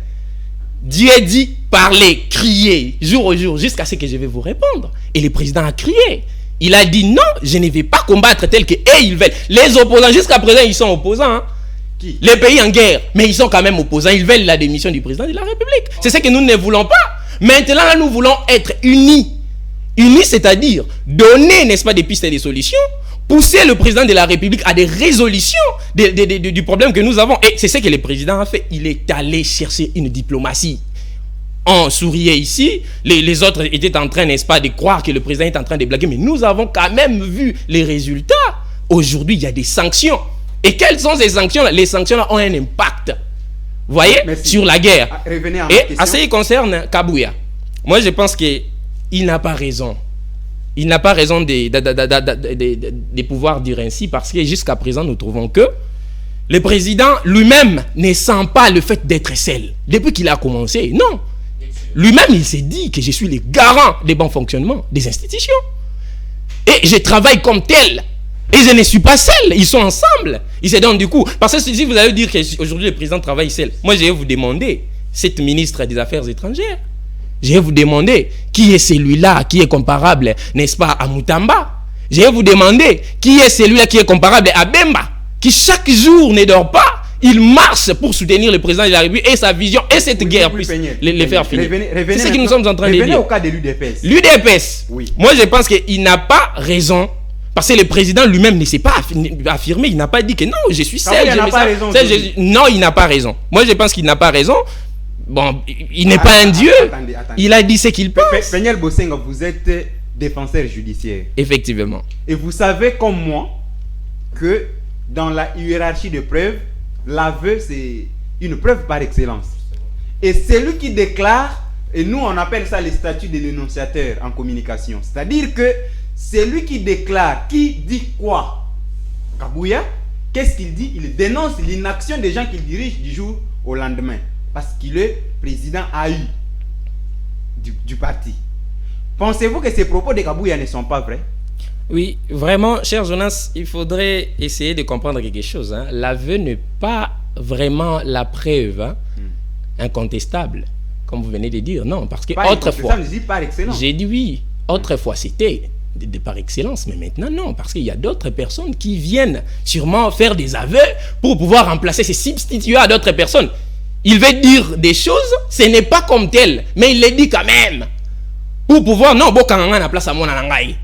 Dieu dit, parlez, criez, jour au jour, jusqu'à ce que je vais vous répondre. Et le président a crié. Il a dit non, je ne vais pas combattre tel que ils veulent. Les opposants, jusqu'à présent, ils sont opposants. Hein. Qui? Les pays en guerre, mais ils sont quand même opposants. Ils veulent la démission du président de la République. C'est ce que nous ne voulons pas. Maintenant, là, nous voulons être unis. Unis, c'est-à-dire donner, n'est-ce pas, des pistes et des solutions, pousser le président de la République à des résolutions du problème que nous avons. Et c'est ce que le président a fait. Il est allé chercher une diplomatie. On souriait ici, les autres étaient en train, n'est-ce pas, de croire que le président est en train de blaguer, mais nous avons quand même vu les résultats. Aujourd'hui, il y a des sanctions. Et quelles sont ces sanctions-là? Les sanctions-là ont un impact, vous voyez, sur la guerre. Revenez à ma Et question. à ce qui concerne Kabouya, moi je pense qu'il n'a pas raison. Il n'a pas raison de pouvoir dire ainsi, parce que jusqu'à présent, nous trouvons que le président lui-même ne sent pas le fait d'être seul. Depuis qu'il a commencé, non. Lui-même, il s'est dit que je suis le garant des bons fonctionnements des institutions. Et je travaille comme tel. Et je ne suis pas seul. Ils sont ensemble. Ils se donnent du coup. Parce que si vous allez dire qu'aujourd'hui le président travaille seul, moi je vais vous demander, cette ministre des Affaires étrangères, je vais vous demander qui est celui-là qui est comparable, n'est-ce pas, à Moutamba. Je vais vous demander qui est celui-là qui est comparable à Bemba, qui chaque jour ne dort pas. Il marche pour soutenir le président de la République et sa vision et cette guerre puisse les faire finir. C'est ce que nous sommes en train de dire. Revenez au cas de l'UDPS. L'UDPS, oui. Moi je pense qu'il n'a pas raison. Parce que le président lui-même ne s'est pas affirmé. Il n'a pas dit que non, je suis seul. Non, il n'a pas raison. Moi je pense qu'il n'a pas raison. Bon, il n'est pas un dieu. Attendez. Il a dit ce qu'il pense. Peniel Bosenga, vous êtes défenseur judiciaire. Effectivement. Et vous savez comme moi que dans la hiérarchie de preuves, l'aveu c'est une preuve par excellence. Et celui qui déclare, et nous on appelle ça le statut de l'énonciateur en communication. C'est-à-dire que celui qui déclare, qui dit quoi? Kabouya, qu'est-ce qu'il dit? Il dénonce l'inaction des gens qu'il dirige du jour au lendemain. Parce qu'il est président AU du parti. Pensez-vous que ces propos de Kabouya ne sont pas vrais? Oui, vraiment, cher Jonas, il faudrait essayer de comprendre quelque chose. Hein. L'aveu n'est pas vraiment la preuve incontestable, comme vous venez de dire. Non, parce que autrefois, j'ai dit oui, autrefois c'était par excellence, mais maintenant non, parce qu'il y a d'autres personnes qui viennent sûrement faire des aveux pour pouvoir remplacer, se substituer à d'autres personnes. Il veut dire des choses, ce n'est pas comme tel, mais il les dit quand même. Pour pouvoir, non, place à mon anangai.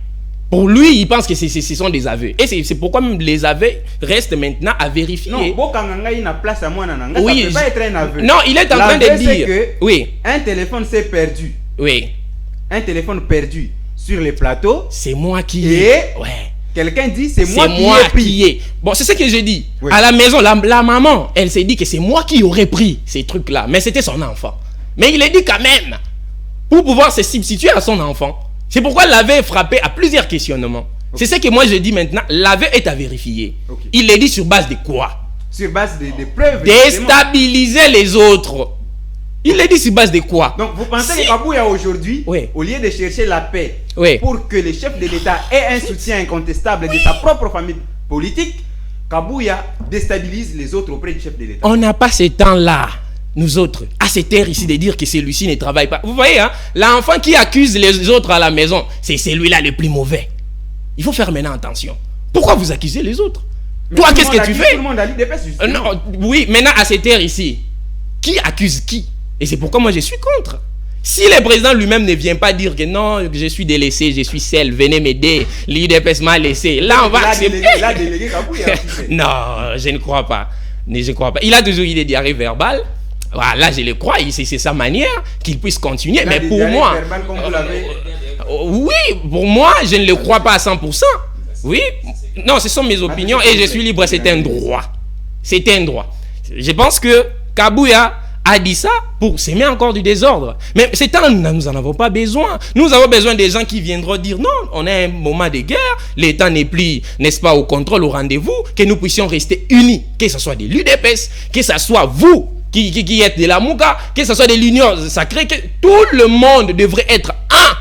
Pour lui, il pense que ce sont des aveux. Et c'est pourquoi même les aveux restent maintenant à vérifier. Non, n'a place à moi nananga, oui, ça peut pas être un aveu. Non, il est en train de dire que oui. Un téléphone s'est perdu. Oui. Un téléphone perdu sur les plateaux. C'est moi qui ouais. Quelqu'un dit c'est moi qui ai pris. Bon, c'est ce que je dis. Oui. À la maison, la maman, elle s'est dit que c'est moi qui aurais pris ces trucs-là. Mais c'était son enfant. Mais il a dit quand même, pour pouvoir se substituer à son enfant. C'est pourquoi l'aveu est frappé à plusieurs questionnements. Okay. C'est ce que moi je dis maintenant. L'aveu est à vérifier. Okay. Il l'a dit sur base de quoi? Sur base des preuves. Déstabiliser les autres. Il l'a dit sur base de quoi? Donc vous pensez que Kabouya aujourd'hui, oui, au lieu de chercher la paix, oui, pour que le chef de l'État ait un soutien incontestable de sa propre famille politique, Kabouya déstabilise les autres auprès du chef de l'État. On n'a pas ce temps-là, nous autres, à cette terre ici, de dire que celui-ci ne travaille pas. Vous voyez, hein, l'enfant qui accuse les autres à la maison, c'est celui-là le plus mauvais. Il faut faire maintenant attention. Pourquoi vous accusez les autres? Mais toi, qu'est-ce que tu fais? Tout le monde a l'UDPS, justement. Oui, maintenant à cette terre ici, qui accuse qui? Et c'est pourquoi moi je suis contre. Si le président lui-même ne vient pas dire que non, je suis délaissé, je suis seul, venez m'aider, l'UDPS m'a laissé, là on va accepter. Il a délégué Kabouya. Non, je ne crois pas. Je ne crois pas. Il a toujours eu des diarrhées verbales. Voilà, je le crois, c'est sa manière qu'il puisse continuer. Mais pour moi, oui, pour moi, je ne le crois pas à 100%. Oui, non, ce sont mes opinions et je suis libre, c'est un droit. C'est un droit. Je pense que Kabouya a dit ça pour s'aimer encore du désordre. Mais c'est temps, nous n'en avons pas besoin. Nous avons besoin des gens qui viendront dire non, on est à un moment de guerre, l'État n'est plus, n'est-ce pas, au contrôle, au rendez-vous, que nous puissions rester unis, que ce soit de l'UDPS, que ce soit vous qui êtes de la Mouka, que ce soit de l'Union sacrée, que tout le monde devrait être un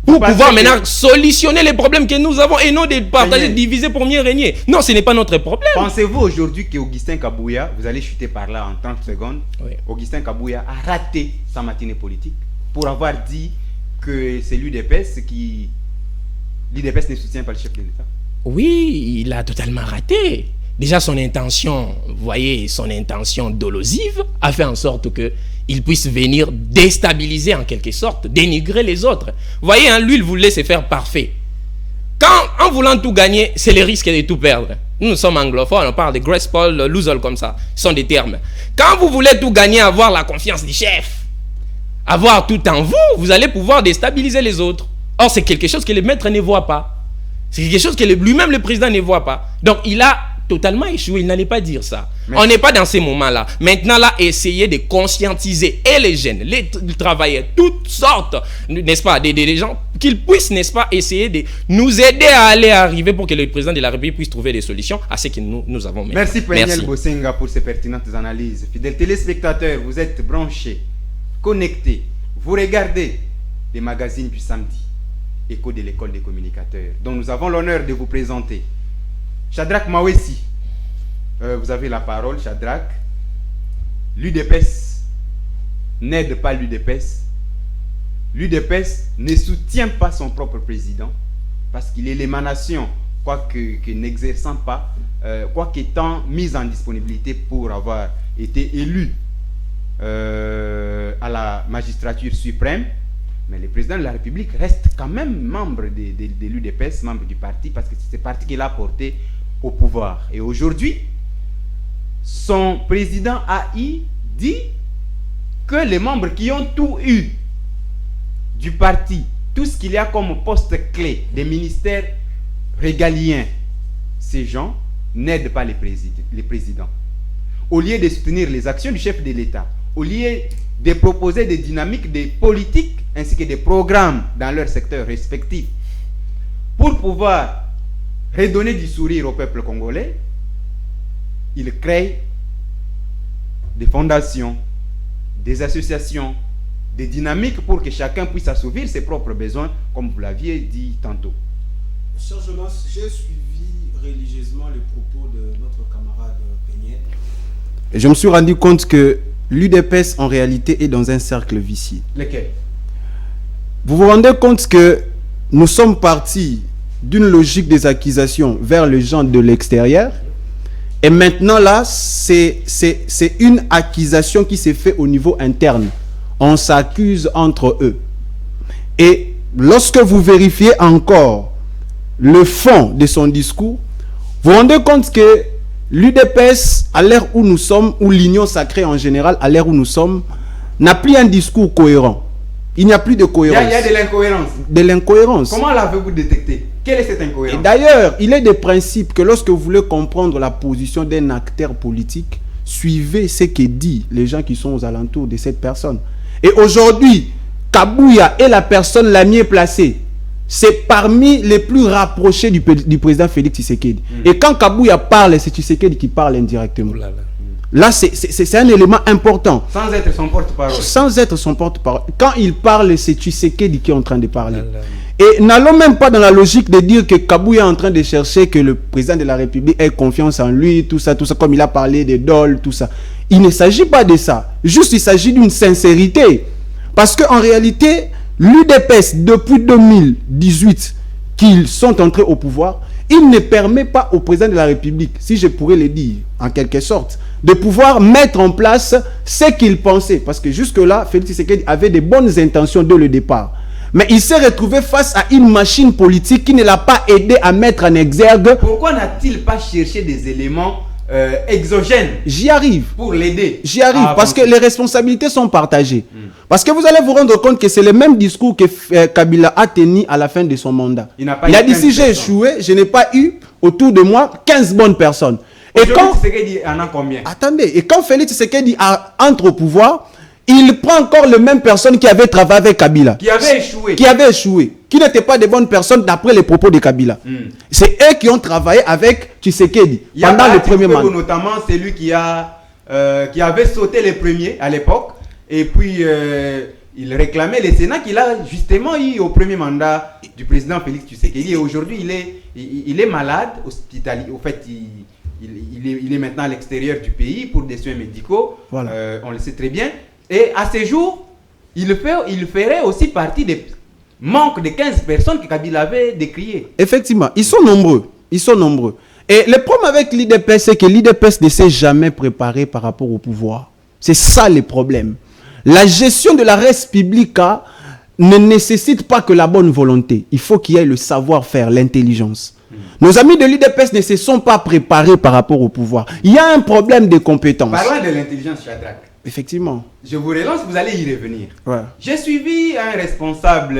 pour pouvoir maintenant solutionner les problèmes que nous avons et non de partager, diviser pour mieux régner. Non, ce n'est pas notre problème. Pensez-vous aujourd'hui qu'Augustin Kabouya, vous allez chuter par là en 30 secondes, oui. Augustin Kabouya a raté sa matinée politique pour avoir dit que c'est l'UDPS qui... L'UDPS ne soutient pas le chef de l'État? Oui, il a totalement raté. Déjà, son intention, vous voyez, son intention dolosive a fait en sorte que il puisse venir déstabiliser en quelque sorte, dénigrer les autres. Vous voyez, hein, lui, il voulait se faire parfait. En voulant tout gagner, c'est le risque de tout perdre. Nous sommes anglophones, on parle de Grace Paul, Louzol comme ça. Ce sont des termes. Quand vous voulez tout gagner, avoir la confiance du chef, avoir tout en vous, vous allez pouvoir déstabiliser les autres. Or, c'est quelque chose que le maître ne voit pas. C'est quelque chose que lui-même, le président, ne voit pas. Donc, il a totalement échoué. Il n'allait pas dire ça. On n'est pas dans ces moments-là. Maintenant, là, essayer de conscientiser et les jeunes, les travailleurs, toutes sortes, n'est-ce pas, des gens, qu'ils puissent, n'est-ce pas, essayer de nous aider à arriver pour que le président de la République puisse trouver des solutions à ce que nous avons mené. Merci, Peniel Bosenga, pour ces pertinentes analyses. Fidèles téléspectateurs, vous êtes branchés, connectés, vous regardez les magazines du samedi, Écho de l'école des communicateurs, dont nous avons l'honneur de vous présenter Shadrack Mawesi. Vous avez la parole, Shadrack. L'UDPS n'aide pas l'UDPS. L'UDPS ne soutient pas son propre président parce qu'il est l'émanation, quoique n'exerçant pas, quoique étant mis en disponibilité pour avoir été élu à la magistrature suprême. Mais le président de la République reste quand même membre de l'UDPS, membre du parti, parce que c'est ce parti qu'il a porté au pouvoir. Et aujourd'hui, son président AI dit que les membres qui ont tout eu du parti, tout ce qu'il y a comme poste clé des ministères régaliens, ces gens n'aident pas les présidents. Au lieu de soutenir les actions du chef de l'État, au lieu de proposer des dynamiques, des politiques, ainsi que des programmes dans leur secteur respectif, pour pouvoir redonner du sourire au peuple congolais, il crée des fondations, des associations, des dynamiques pour que chacun puisse assouvir ses propres besoins, comme vous l'aviez dit tantôt. Cher Jonas, j'ai suivi religieusement les propos de notre camarade Peniel. Et je me suis rendu compte que l'UDPS en réalité est dans un cercle vicieux. Lequel? Vous vous rendez compte que nous sommes partis d'une logique des accusations vers les gens de l'extérieur. Et maintenant là, c'est une accusation qui s'est faite au niveau interne. On s'accuse entre eux. Et lorsque vous vérifiez encore le fond de son discours, vous vous rendez compte que l'UDPS, à l'ère où nous sommes, ou l'Union sacrée en général, à l'ère où nous sommes, n'a plus un discours cohérent. Il n'y a plus de cohérence. Il y a de l'incohérence. De l'incohérence. Comment l'avez-vous détecté? Quelle est cette incohérence? Et d'ailleurs, il est des principes que lorsque vous voulez comprendre la position d'un acteur politique, suivez ce que disent les gens qui sont aux alentours de cette personne. Et aujourd'hui, Kabouya est la personne la mieux placée. C'est parmi les plus rapprochés du président Félix Tshisekedi. Et quand Kabouya parle, c'est Tshisekedi qui parle indirectement. Là, c'est un élément important. Sans être son porte-parole. Sans être son porte-parole. Quand il parle, c'est Tshisekedi qui est en train de parler. Et n'allons même pas dans la logique de dire que Kabouya est en train de chercher que le président de la République ait confiance en lui, tout ça, comme il a parlé des dol, tout ça. Il ne s'agit pas de ça. Juste, il s'agit d'une sincérité. Parce qu'en réalité, l'UDPS, depuis 2018, qu'ils sont entrés au pouvoir, il ne permet pas au président de la République, si je pourrais le dire en quelque sorte, de pouvoir mettre en place ce qu'il pensait. Parce que jusque-là, Félix Tshisekedi avait de bonnes intentions dès le départ. Mais il s'est retrouvé face à une machine politique qui ne l'a pas aidé à mettre en exergue. Pourquoi n'a-t-il pas cherché des éléments exogènes? J'y arrive. Pour l'aider. J'y arrive parce que les responsabilités sont partagées. Parce que vous allez vous rendre compte que c'est le même discours que Kabila a tenu à la fin de son mandat. Il a dit, si j'ai échoué, je n'ai pas eu autour de moi 15 bonnes personnes. Et quand Tshisekedi en a combien? Attendez, et quand Félix Tshisekedi entre au pouvoir, il prend encore les mêmes personnes qui avaient travaillé avec Kabila. Qui avait échoué. Qui avaient échoué. Qui n'étaient pas des bonnes personnes d'après les propos de Kabila. C'est eux qui ont travaillé avec Tshisekedi pendant le premier mandat. Notamment celui qui avait sauté les premiers à l'époque. Et puis, il réclamait le Sénat qu'il a justement eu au premier mandat du président Félix Tshisekedi. Et aujourd'hui, il est malade, hospitalisé. Au fait, il est maintenant à l'extérieur du pays pour des soins médicaux. Voilà. On le sait très bien. Et à ce jour, il ferait aussi partie des manques de 15 personnes que Kabila avait décriées. Effectivement, ils sont nombreux. Ils sont nombreux. Et le problème avec l'IDPS, c'est que l'IDPS ne s'est jamais préparé par rapport au pouvoir. C'est ça le problème. La gestion de la res publica ne nécessite pas que la bonne volonté. Il faut qu'il y ait le savoir-faire, l'intelligence. Nos amis de l'IDPS ne se sont pas préparés par rapport au pouvoir. Il y a un problème de compétences. Parlant de l'intelligence, Shadrach. Effectivement. Je vous relance, vous allez y revenir. Ouais. J'ai suivi un responsable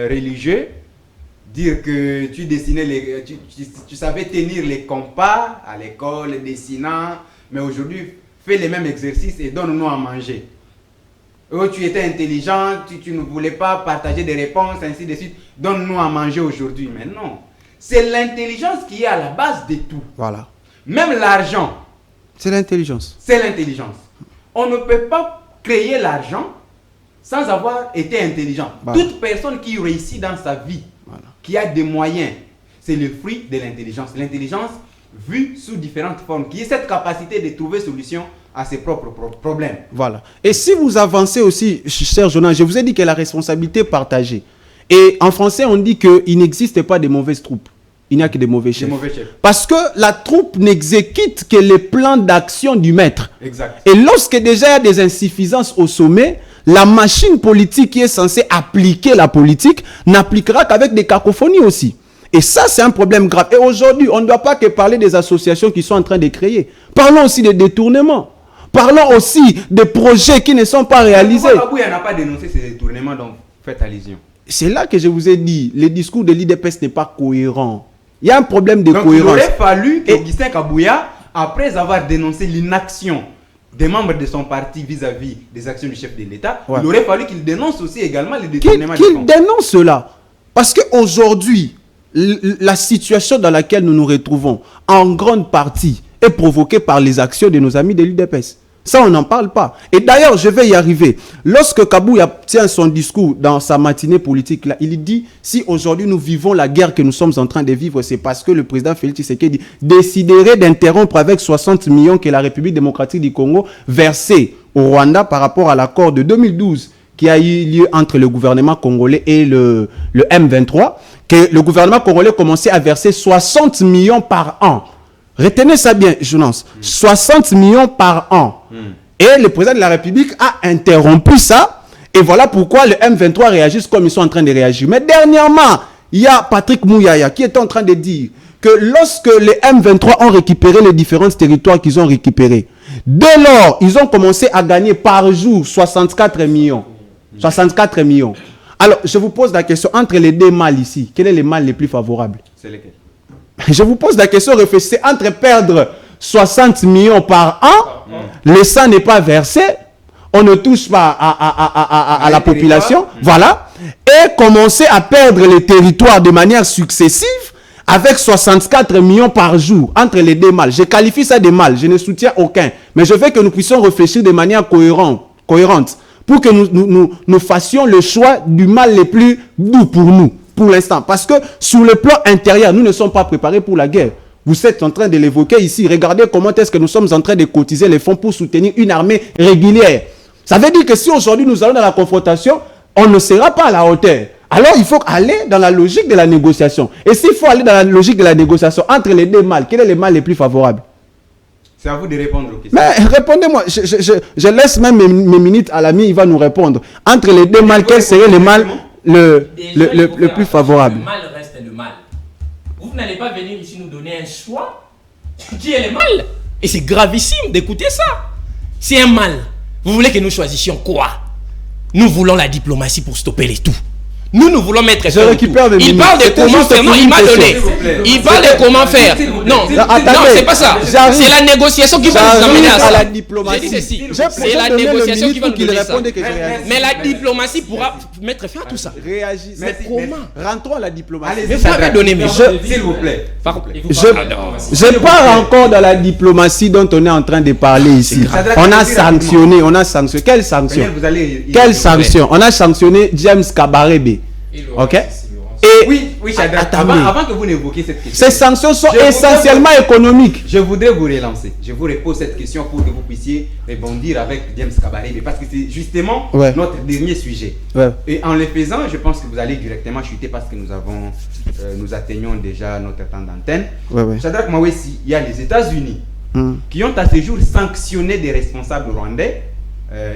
religieux dire que tu dessinais tu savais tenir les compas à l'école, dessinant, mais aujourd'hui, fais les mêmes exercices et donne-nous à manger. Oh, tu étais intelligent, tu ne voulais pas partager des réponses, ainsi de suite. Donne-nous à manger aujourd'hui. Mais non. C'est l'intelligence qui est à la base de tout. Voilà. Même l'argent. C'est l'intelligence. C'est l'intelligence. On ne peut pas créer l'argent sans avoir été intelligent. Voilà. Toute personne qui réussit dans sa vie, qui a des moyens, c'est le fruit de l'intelligence. L'intelligence vue sous différentes formes, qui est cette capacité de trouver solution à ses propres problèmes. Voilà. Et si vous avancez aussi, cher Jonas, je vous ai dit que la responsabilité est partagée. Et en français, on dit qu'il n'existe pas de mauvaises troupes. Il n'y a que des mauvais chefs. Parce que la troupe n'exécute que les plans d'action du maître. Exact. Et lorsque déjà il y a des insuffisances au sommet, la machine politique qui est censée appliquer la politique n'appliquera qu'avec des cacophonies aussi. Et ça, c'est un problème grave. Et aujourd'hui, on ne doit pas que parler des associations qui sont en train de créer. Parlons aussi des détournements. Parlons aussi des projets qui ne sont pas réalisés. Kabouya n'a pas dénoncé ces détournements, donc faites allusion. C'est là que je vous ai dit, le discours de l'IDPS n'est pas cohérent. Il y a un problème de donc, cohérence. Il aurait fallu qu'Augustin Kabouya, après avoir dénoncé l'inaction des membres de son parti vis-à-vis des actions du chef de l'État, il aurait fallu qu'il dénonce aussi également les détournements. Qu'il dénonce cela. Parce qu'aujourd'hui, la situation dans laquelle nous nous retrouvons, en grande partie, est provoquée par les actions de nos amis de l'IDPS. Ça, on n'en parle pas. Et d'ailleurs, je vais y arriver. Lorsque Kabouya tient son discours dans sa matinée politique, là, il dit, si aujourd'hui nous vivons la guerre que nous sommes en train de vivre, c'est parce que le président Félix Tshisekedi déciderait d'interrompre avec 60 millions que la République démocratique du Congo versait au Rwanda par rapport à l'accord de 2012 qui a eu lieu entre le gouvernement congolais et le M23, que le gouvernement congolais commençait à verser 60 millions par an. Retenez ça bien, Jonas. 60 millions par an. Et le président de la République a interrompu ça. Et voilà pourquoi le M23 réagissent comme ils sont en train de réagir. Mais dernièrement, il y a Patrick Mouyaya qui est en train de dire que lorsque les M23 ont récupéré les différents territoires qu'ils ont récupérés, dès lors, ils ont commencé à gagner par jour 64 millions. 64 millions. Alors, je vous pose la question, entre les deux mâles ici, quel est le mâle le plus favorable? C'est lequel? Je vous pose la question, réfléchissez, entre perdre 60 millions par an, le sang n'est pas versé, on ne touche pas à la population, voilà, et commencer à perdre les territoires de manière successive avec 64 millions par jour entre les deux mâles. Je qualifie ça de mal, je ne soutiens aucun, mais je veux que nous puissions réfléchir de manière cohérente pour que nous fassions le choix du mal le plus doux pour nous. Pour l'instant, parce que sur le plan intérieur, nous ne sommes pas préparés pour la guerre. Vous êtes en train de l'évoquer ici. Regardez comment est-ce que nous sommes en train de cotiser les fonds pour soutenir une armée régulière. Ça veut dire que si aujourd'hui nous allons dans la confrontation, on ne sera pas à la hauteur. Alors il faut aller dans la logique de la négociation. Et s'il faut aller dans la logique de la négociation entre les deux mâles, quel est le mâle le plus favorable? C'est à vous de répondre aux questions. Mais répondez-moi. Je laisse même mes minutes à l'ami, il va nous répondre. Entre les deux mâles, quel serait le mâle le plus favorable? Le mal reste le mal. Vous n'allez pas venir ici nous donner un choix qui est le mal. Et c'est gravissime d'écouter ça. C'est un mal. Vous voulez que nous choisissions quoi? Nous voulons la diplomatie pour stopper les tout. Nous voulons mettre fin au récupère tout. mes Il minutes. parle de C'était comment juste faire. Non, pour il m'a une donné. question. Il parle de comment faire. Non, Attendez, c'est pas ça. j'arrive. C'est la négociation qui va nous amener à à ça. la diplomatie. J'ai dit ceci. J'ai C'est la donné le négociation minute qui va pour nous qu'il donner ça. réponde et que je réagisse. Mais la diplomatie pourra mettre fin à tout ça. Réagissez. Mais comment? Rentrons à la diplomatie. Allez-y, Mais vous m'avez donné mes s'il vous plaît. Je pars encore dans la diplomatie dont on est en train de parler ici. On a sanctionné, Quelle sanction? Vous allez... Quelle sanction? On a sanctionné James Kabarebe. Ok? Et Oui, Shadrach, attendez. avant que vous n'évoquiez cette question, ces sanctions sont Je voudrais essentiellement économiques. je voudrais vous relancer. Je vous repose cette question pour que vous puissiez rebondir avec James Kabarebe, parce que c'est justement Ouais. notre dernier sujet. Ouais. Et en le faisant, je pense que vous allez directement chuter parce que nous atteignons déjà notre temps d'antenne. Ouais. Shadrach Mawesi, il y a les États-Unis qui ont à ce jour sanctionné des responsables rwandais,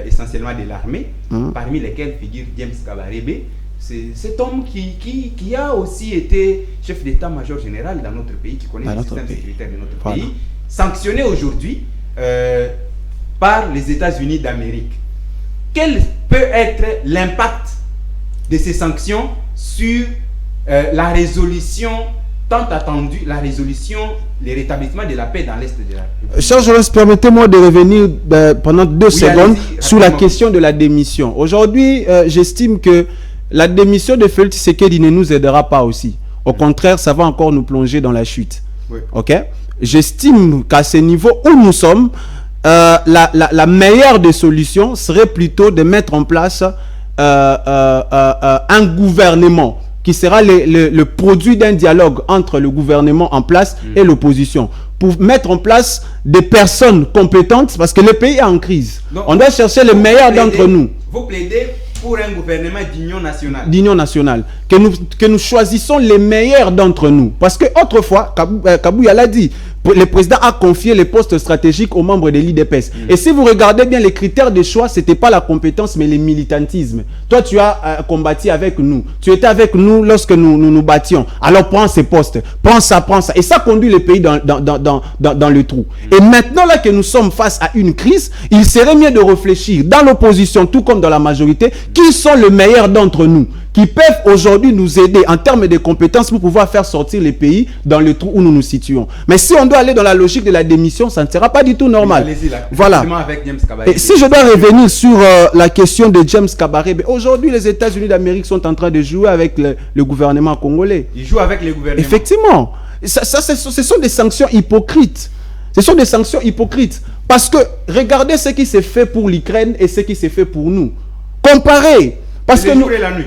essentiellement de l'armée, parmi lesquels figure James Kabarebe. C'est cet homme qui a aussi été chef d'état-major général dans notre pays, qui connaît le système sécuritaire de notre pays, sanctionné aujourd'hui par les États-Unis d'Amérique. Quel peut être l'impact de ces sanctions sur la résolution tant attendue, le rétablissement de la paix dans l'Est de la République? Cher Jonas, permettez-moi de revenir pendant 2 secondes allez-y, sur la rapidement. question de la démission. Aujourd'hui, j'estime que la démission de Félix Tshisekedi ne nous aidera pas aussi. Au contraire, ça va encore nous plonger dans la chute. Oui. Ok? J'estime qu'à ce niveau où nous sommes, la meilleure des solutions serait plutôt de mettre en place un gouvernement qui sera le produit d'un dialogue entre le gouvernement en place et l'opposition, pour mettre en place des personnes compétentes, parce que le pays est en crise. Donc, on doit chercher les meilleurs d'entre nous. Vous plaidez pour un gouvernement d'union nationale, que nous choisissons les meilleurs d'entre nous. Parce que autrefois, Kabouya l'a dit, le président a confié les postes stratégiques aux membres de l'IDPS. Et si vous regardez bien les critères de choix, c'était pas la compétence, mais le militantisme. Toi, tu as combattu avec nous. Tu étais avec nous lorsque nous battions. Alors prends ces postes. Prends ça. Et ça conduit le pays dans le trou. Et maintenant, là que nous sommes face à une crise, il serait mieux de réfléchir dans l'opposition, tout comme dans la majorité, qui sont les meilleurs d'entre nous, qui peuvent aujourd'hui nous aider en termes de compétences pour pouvoir faire sortir les pays dans le trou où nous nous situons. Mais si on doit aller dans la logique de la démission, ça ne sera pas du tout normal. Voilà. Avec James Kabarebe. Et si je dois revenir sur la question de James Kabarebe, aujourd'hui les États-Unis d'Amérique sont en train de jouer avec le gouvernement congolais. Ils jouent avec le gouvernement. Effectivement. Ce sont des sanctions hypocrites. Ce sont des sanctions hypocrites. Parce que regardez ce qui s'est fait pour l'Ukraine et ce qui s'est fait pour nous. Comparez. Parce que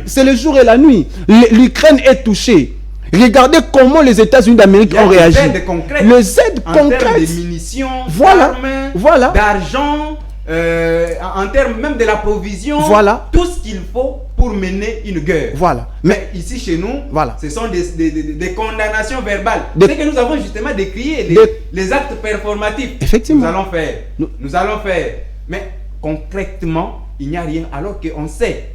c'est le jour et la nuit. L'Ukraine est touchée. Regardez comment les États-Unis d'Amérique ont réagi. Les aides concrètes. En termes de munitions, voilà. d'argent, en termes même de la provision. Voilà. Tout ce qu'il faut pour mener une guerre. Voilà. Mais ici chez nous, ce sont des condamnations verbales. C'est que nous avons justement décrié les actes performatifs. Effectivement. Nous allons faire. Mais concrètement, il n'y a rien. Alors qu'on sait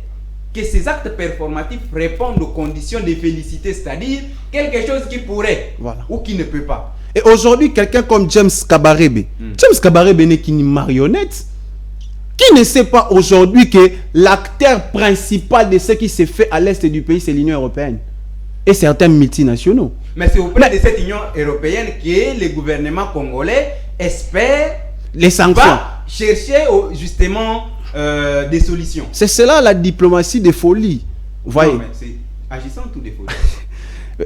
que ces actes performatifs répondent aux conditions de félicité, c'est-à-dire quelque chose qui pourrait ou qui ne peut pas. Et aujourd'hui, quelqu'un comme James Kabarebe, James Kabarebe n'est qu'une marionnette. Qui ne sait pas aujourd'hui que l'acteur principal de ce qui s'est fait à l'est du pays, c'est l'Union européenne et certains multinationaux. Mais c'est auprès de cette Union européenne que le gouvernement congolais espère les sanctions, chercher justement des solutions. C'est cela la diplomatie de folie. Vous voyez. Non, mais c'est agissant tout de folie.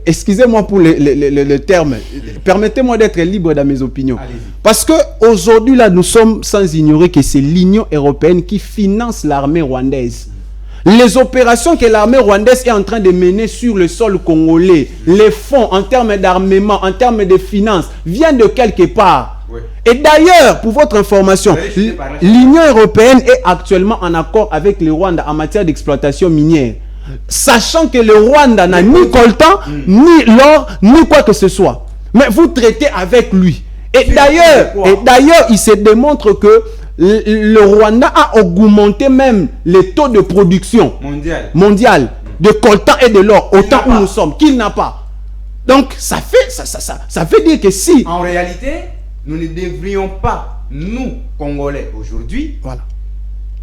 Excusez-moi pour le terme. Permettez-moi d'être libre dans mes opinions. Parce que aujourd'hui là, nous sommes sans ignorer que c'est l'Union européenne qui finance l'armée rwandaise. Les opérations que l'armée rwandaise est en train de mener sur le sol congolais, les fonds en termes d'armement, en termes de finances, viennent de quelque part. Oui. Et d'ailleurs, pour votre information, l'Union européenne est actuellement en accord avec le Rwanda en matière d'exploitation minière. Sachant que le Rwanda n'a ni coltan, ni l'or, ni quoi que ce soit. Mais vous traitez avec lui. Et d'ailleurs, il se démontre que le Rwanda a augmenté même les taux de production mondial de coltan et de l'or au temps où nous sommes, qu'il n'a pas. Donc, ça veut dire que si... En réalité, nous ne devrions pas, nous, Congolais, aujourd'hui,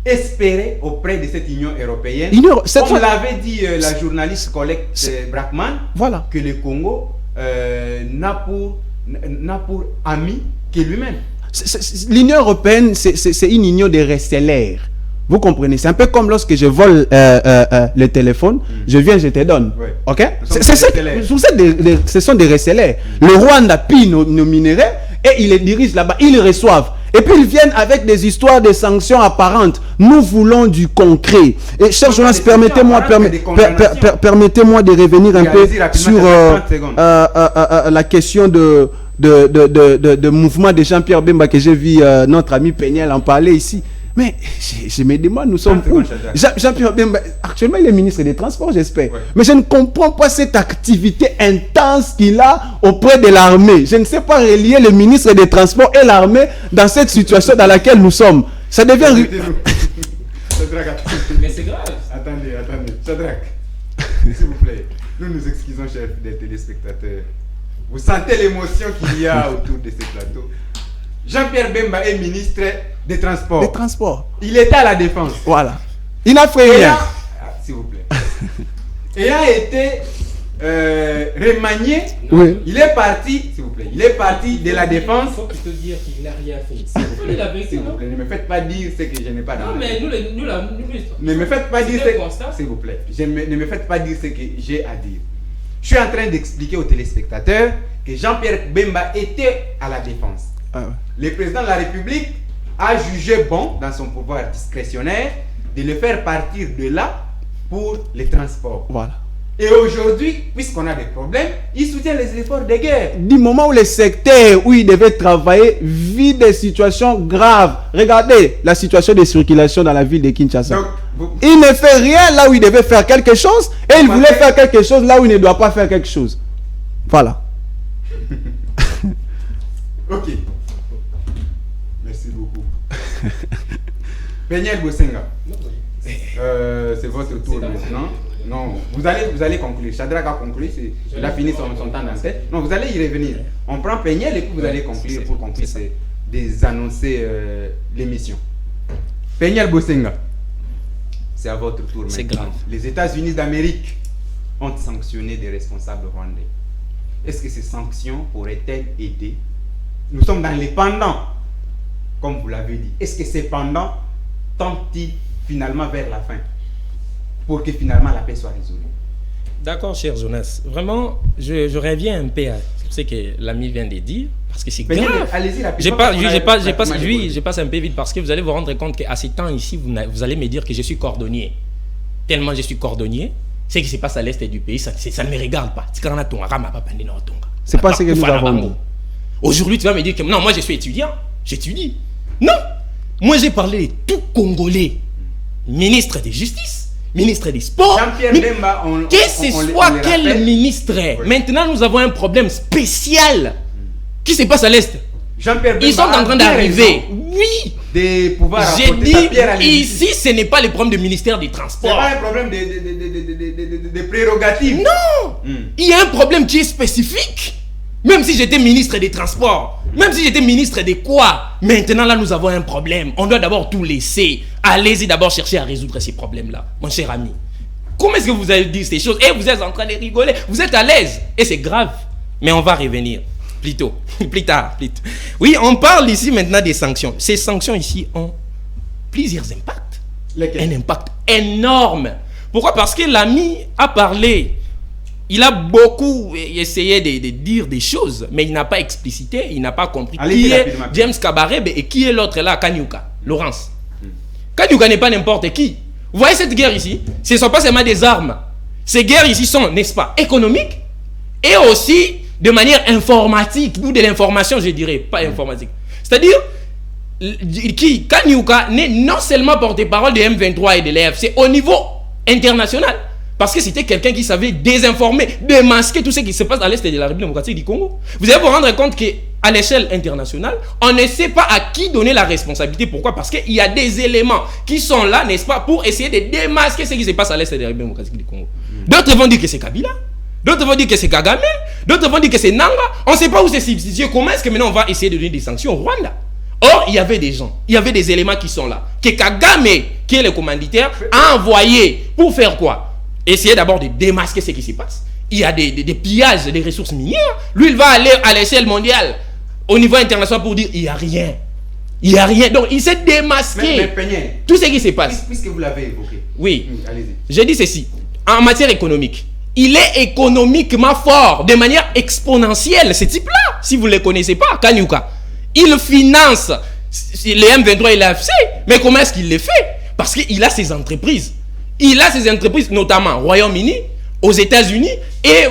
espérer auprès de cette Union européenne, cette comme l'avait dit la journaliste Colette Brackman, voilà, que le Congo n'a pour ami que lui-même. L'Union européenne, c'est une union de recellaires. Vous comprenez? C'est un peu comme lorsque je vole le téléphone, je viens, je te donne. Ouais. Ok? Ce sont des recellaires. Le Rwanda pille nos minéraux et ils les dirigent là-bas, ils les reçoivent. Et puis ils viennent avec des histoires de sanctions apparentes. Nous voulons du concret. Et chers journalistes, permettez-moi de revenir un peu sur la question de mouvement de Jean-Pierre Bemba que j'ai vu notre ami Peniel en parler ici. Mais je me demande, nous sommes où? Jean-Pierre Bemba, actuellement il est ministre des Transports, j'espère. Ouais. Mais je ne comprends pas cette activité intense qu'il a auprès de l'armée. Je ne sais pas relier le ministre des Transports et l'armée dans cette situation dans laquelle nous sommes. Ça devient... Mais c'est grave. Attendez. Shadrach, s'il vous plaît. Nous nous excusons, chef des téléspectateurs. Vous sentez l'émotion qu'il y a autour de ce plateau. Jean-Pierre Bemba est ministre des Transports. Des Transports. Il était à la Défense. Voilà. Il n'a fait rien. S'il vous plaît. Ayant été remanié, oui. Il est parti, s'il vous plaît, il est parti de la Défense. Il faut te dire qu'il n'a rien fait. S'il vous plaît, ne me faites pas dire ce que je n'ai pas dans. Non, mais nous ne me faites pas dire ce... S'il vous plaît, ne me faites pas dire ce que j'ai à dire. Je suis en train d'expliquer aux téléspectateurs que Jean-Pierre Bemba était à la Défense. Ah ouais. Le président de la République a jugé bon, dans son pouvoir discrétionnaire, de le faire partir de là pour les transports. Voilà. Et aujourd'hui, puisqu'on a des problèmes, il soutient les efforts de guerre. Du moment où les secteurs où il devait travailler vit des situations graves. Regardez la situation de circulation dans la ville de Kinshasa. Donc, il ne fait rien là où il devait faire quelque chose et il voulait faire quelque chose là où il ne doit pas faire quelque chose. Voilà. Ok. Merci beaucoup. Peniel Bosenga. C'est votre tour maintenant. Non, vous allez conclure. Shadrach a conclu, il a fini son temps d'antenne. Non, vous allez y revenir. On prend Peniel et puis vous allez conclure pour qu'on puisse désannoncer l'émission. Peniel Bosenga, c'est à votre tour maintenant. C'est grave. Les États-Unis d'Amérique ont sanctionné des responsables rwandais. Est-ce que ces sanctions pourraient-elles aider? Nous sommes dans les pendants, comme vous l'avez dit. Est-ce que ces pendants tendent-ils finalement vers la fin pour que finalement la paix soit résolue? D'accord, cher Jonas. Vraiment, je reviens un peu à ce que l'ami vient de dire, parce que c'est grave. Allez-y rapidement. Je passe un peu vite parce que vous allez vous rendre compte qu'à ce temps ici, vous allez me dire que je suis cordonnier. Tellement je suis cordonnier, ce qui se passe à l'est du pays, ça ne me regarde pas. C'est pas ce que nous avons dit. Aujourd'hui, tu vas me dire que non, moi je suis étudiant, j'étudie. Non, moi j'ai parlé de tout Congolais, ministre de Justice, ministre des Sports, que ce soit quel ministre. Oui. Maintenant, nous avons un problème spécial qui se passe à l'Est. Ils sont en train d'arriver. Oui. J'ai dit, ici, ce n'est pas le problème du ministère des Transports. Ce n'est pas un problème de prérogatives. Non. Il y a un problème qui est spécifique. Même si j'étais ministre des Transports, même si j'étais ministre de quoi, maintenant là nous avons un problème. On doit d'abord tout laisser. Allez-y d'abord chercher à résoudre ces problèmes-là, mon cher ami. Comment est-ce que vous avez dit ces choses et vous êtes en train de rigoler? Vous êtes à l'aise et c'est grave. Mais on va revenir plus tard. Oui, on parle ici maintenant des sanctions. Ces sanctions ici ont plusieurs impacts. Un impact énorme. Pourquoi? Parce que l'ami a parlé. Il a beaucoup essayé de dire des choses, mais il n'a pas explicité, il n'a pas compris qui est James Kabarebe et qui est l'autre là, Kanyuka, Laurence. Kanyuka n'est pas n'importe qui. Vous voyez cette guerre ici? Ce ne sont pas seulement des armes. Ces guerres ici sont, n'est-ce pas, économiques et aussi de manière informatique, ou de l'information, je dirais, pas informatique. C'est-à-dire, Kanyuka n'est non seulement porte-parole de M23 et de l'AFC au niveau international. Parce que c'était quelqu'un qui savait désinformer, démasquer tout ce qui se passe à l'est de la République démocratique du Congo. Vous allez vous rendre compte qu'à l'échelle internationale, on ne sait pas à qui donner la responsabilité. Pourquoi? Parce qu'il y a des éléments qui sont là, n'est-ce pas, pour essayer de démasquer ce qui se passe à l'est de la République démocratique du Congo. D'autres vont dire que c'est Kabila, d'autres vont dire que c'est Kagame, d'autres vont dire que c'est Nanga. On ne sait pas où c'est substitué. Comment est-ce que maintenant on va essayer de donner des sanctions au Rwanda? Or, il y avait des gens, il y avait des éléments qui sont là. Que Kagame, qui est le commanditaire, a envoyé pour faire quoi? Essayer d'abord de démasquer ce qui se passe. Il y a des pillages des ressources minières. Lui, il va aller à l'échelle mondiale, au niveau international, pour dire il n'y a rien. Il n'y a rien. Donc, il s'est démasqué. Mais Peignet, tout ce qui se passe. puisque vous l'avez évoqué. Oui. Allez-y. J'ai dit ceci. En matière économique, il est économiquement fort de manière exponentielle, ce type-là. Si vous ne le connaissez pas, Kanyuka. Il finance les M23 et l'AFC. Mais comment est-ce qu'il le fait? Parce qu'il a ses entreprises. Il a ses entreprises, notamment au Royaume-Uni, aux États-Unis et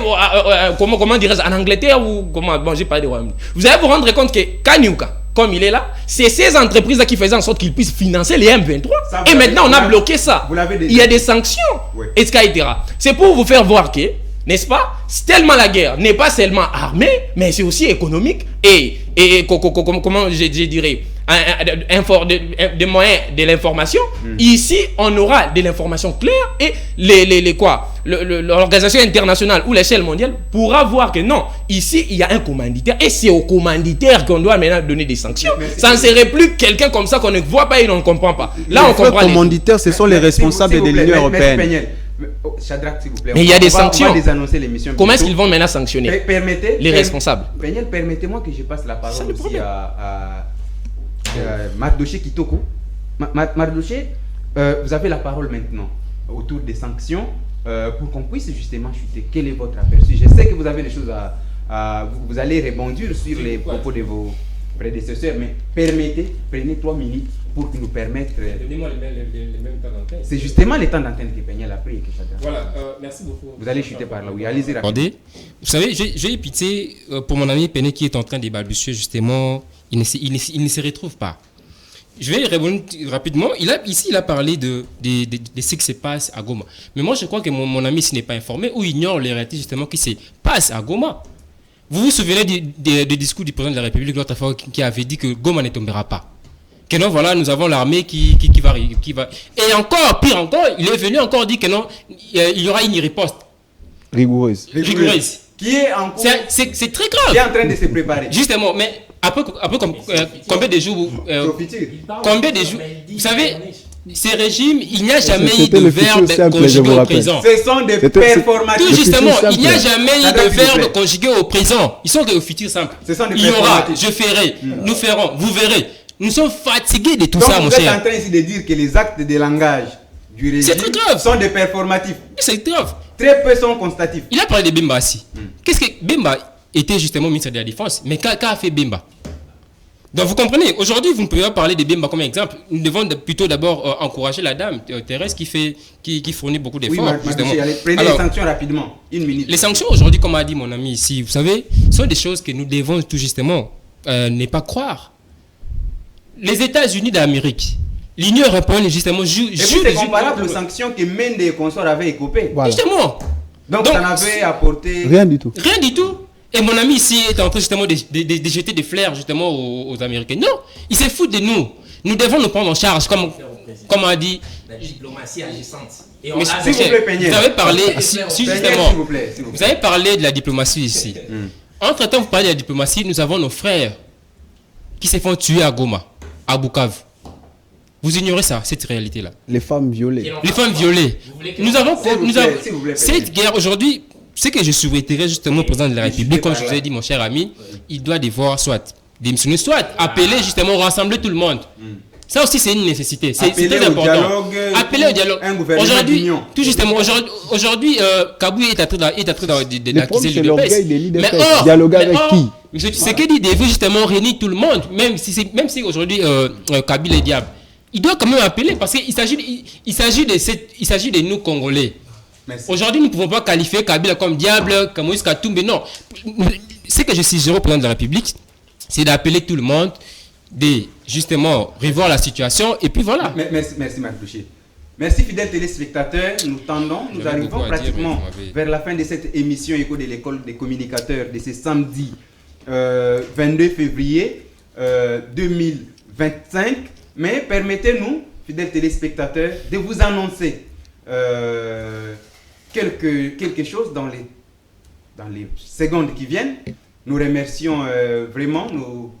comment dirais-je, en Angleterre ou comment. Bon, j'ai parlé de Royaume-Uni. Vous allez vous rendre compte que Kanyuka, comme il est là, c'est ces entreprises-là qui faisaient en sorte qu'ils puissent financer les M23. Ça, et maintenant, on a bloqué ça. Il y a des sanctions, oui. etc. C'est pour vous faire voir que, n'est-ce pas, tellement la guerre n'est pas seulement armée, mais c'est aussi économique et comment je dirais, des moyens de l'information. Ici, on aura de l'information claire et l'organisation internationale ou l'échelle mondiale pourra voir que non, ici, il y a un commanditaire et c'est au commanditaire qu'on doit maintenant donner des sanctions. Ça ne serait plus quelqu'un comme ça qu'on ne voit pas et on ne comprend pas. Là, on comprend. Les commanditaires, ce sont les responsables de l'Union européenne. Shadrach, s'il vous plaît. Mais il y a des sanctions. On va désannoncer l'émission. Comment est-ce qu'ils vont maintenant sanctionner les responsables? Permettez-moi que je passe la parole aussi à Mardoché Kitoko. Mardoché, vous avez la parole maintenant autour des sanctions pour qu'on puisse justement chuter. Quel est votre aperçu? Je sais que vous avez des choses vous allez rebondir sur les propos de vos prédécesseurs, mais prenez 3 minutes pour nous permettre. Donnez-moi les mêmes temps d'antenne. C'est justement le temps d'antenne que Peignet a pris et que chacun. Voilà, merci beaucoup. Vous allez chuter par là, oui, allez-y. Attendez, vous savez, j'ai pitié pour mon ami Peignet qui est en train de balbutier justement, il ne se retrouve pas. Je vais répondre rapidement. Il a parlé de ce qui se passe à Goma. Mais moi, je crois que mon ami s'il n'est pas informé ou ignore les réalités justement qui se passent à Goma. Vous vous souvenez du discours du président de la République l'autre fois qui avait dit que Goma ne tombera pas. Que non, voilà, nous avons l'armée qui va. Et encore, pire encore, il est venu encore dire que non, il y aura une riposte. Rigoureuse. Qui est en cours. C'est très grave. Qui est en train de se préparer. Justement, mais après combien de jours vous savez, ces régimes, il n'y a jamais eu de verbe conjugué au présent. Ce sont des performatifs. Tout justement, il n'y a jamais eu de verbe conjugué au présent. Ils sont au futur simple. Il y aura, je ferai, nous ferons, vous verrez. Nous sommes fatigués de tout ça, mon cher. Vous êtes en train ici de dire que les actes de langage du régime sont des performatifs. C'est grave. Très peu sont constatifs. Il a parlé de Bemba aussi. Qu'est-ce que Bemba était justement ministre de la Défense, mais qu'a fait Bemba? Donc vous comprenez, aujourd'hui vous ne pouvez pas parler de Bemba comme exemple. Nous devons plutôt d'abord encourager la dame Thérèse qui fournit beaucoup d'efforts. Oui, prenez les sanctions rapidement. 1 minute. Les sanctions aujourd'hui, comme a dit mon ami ici, vous savez, sont des choses que nous devons tout justement ne pas croire. Les États-Unis d'Amérique, l'Union européenne justement joue. C'est comparable aux sanctions que Mende et consorts avaient écopées. Voilà. Justement. Donc ça n'avait apporté rien du tout. Rien du tout. Et mon ami ici est en train justement de jeter des fleurs justement aux Américains. Non, ils se foutent de nous. Nous devons nous prendre en charge, comme on a dit. La diplomatie agissante. Et on s'il vous plaît, Peignet. Vous avez parlé, justement, vous plaît. Vous avez parlé de la diplomatie ici. Entre-temps, vous parlez de la diplomatie, nous avons nos frères qui se font tuer à Goma, à Bukavu. Vous ignorez ça, cette réalité-là. Les femmes violées. Les femmes violées. Nous avons cette guerre aujourd'hui. Ce que je souhaiterais justement au président de la République, comme je vous ai dit, mon cher ami, il doit devoir soit démissionner, soit appeler justement, rassembler tout le monde. Ça aussi, c'est une nécessité. C'est très important. Appeler au dialogue. Aujourd'hui, tout justement, aujourd'hui, Kabou est en train d'accuser le PS. Mais or, dialoguer avec qui? Ce que dit, il veut justement réunir tout le monde, même si aujourd'hui Kabila est diable. Il doit quand même appeler parce qu'il s'agit de nous Congolais. Aujourd'hui, nous ne pouvons pas qualifier Kabila comme diable, comme Moïse Katumbi. Non. Ce que je suggère au président de la République, c'est d'appeler tout le monde, de justement revoir la situation et puis voilà. Merci Marc Boucher. Merci fidèles téléspectateurs. Nous arrivons pratiquement vers la fin de cette émission Écho de l'école des communicateurs de ce samedi 22 février 2025. Mais permettez-nous, fidèles téléspectateurs, de vous annoncer quelque chose dans les secondes qui viennent. Nous remercions vraiment nos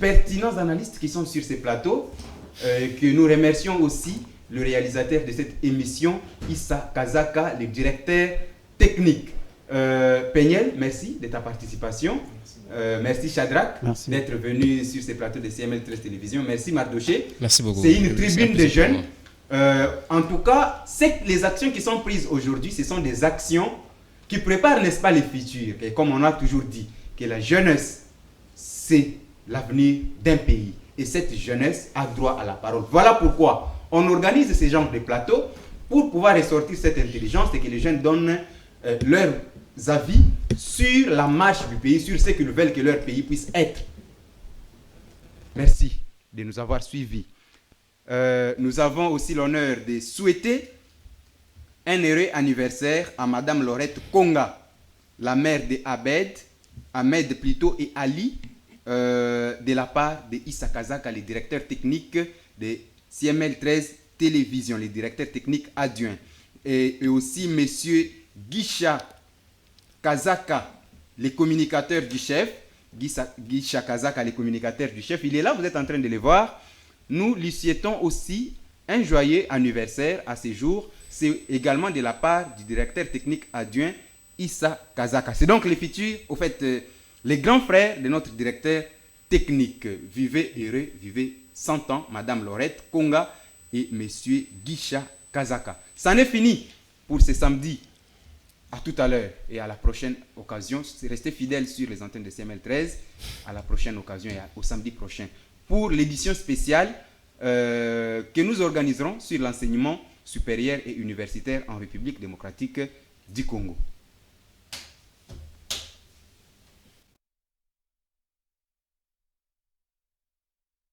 pertinents analystes qui sont sur ces plateaux, que nous remercions aussi le réalisateur de cette émission, Issa Kazaka, le directeur technique. Peignel, merci de ta participation. Merci Shadrach d'être venu sur ces plateaux de CML13 Télévision. Merci Mardoché. Merci beaucoup. C'est une tribune de jeunes. En tout cas, les actions qui sont prises aujourd'hui, ce sont des actions qui préparent, n'est-ce pas, les futurs. Et comme on a toujours dit, que la jeunesse, c'est l'avenir d'un pays. Et cette jeunesse a droit à la parole. Voilà pourquoi on organise ce genre de plateaux pour pouvoir ressortir cette intelligence et que les jeunes donnent leurs avis sur la marche du pays, sur ce qu'ils veulent que leur pays puisse être. Merci de nous avoir suivis. Nous avons aussi l'honneur de souhaiter un heureux anniversaire à Madame Laurette Konga, la mère de Ahmed plutôt et Ali, de la part de Issa Kazaka, le directeur technique de CML13 Télévision, le directeur technique adjoint. Et aussi Monsieur Guicha Kazaka, le communicateur du chef. Guicha Kazaka, le communicateur du chef. Il est là, vous êtes en train de le voir. Nous lui souhaitons aussi un joyeux anniversaire à ce jour. C'est également de la part du directeur technique adjoint Issa Kazaka. C'est donc les futurs, au fait, les grands frères de notre directeur technique. Vivez heureux, vivez 100 ans, Madame Laurette Konga et Monsieur Guicha Kazaka. C'en est fini pour ce samedi. À tout à l'heure et à la prochaine occasion. Restez fidèles sur les antennes de CML13. À la prochaine occasion et au samedi prochain. Pour l'édition spéciale que nous organiserons sur l'enseignement supérieur et universitaire en République démocratique du Congo.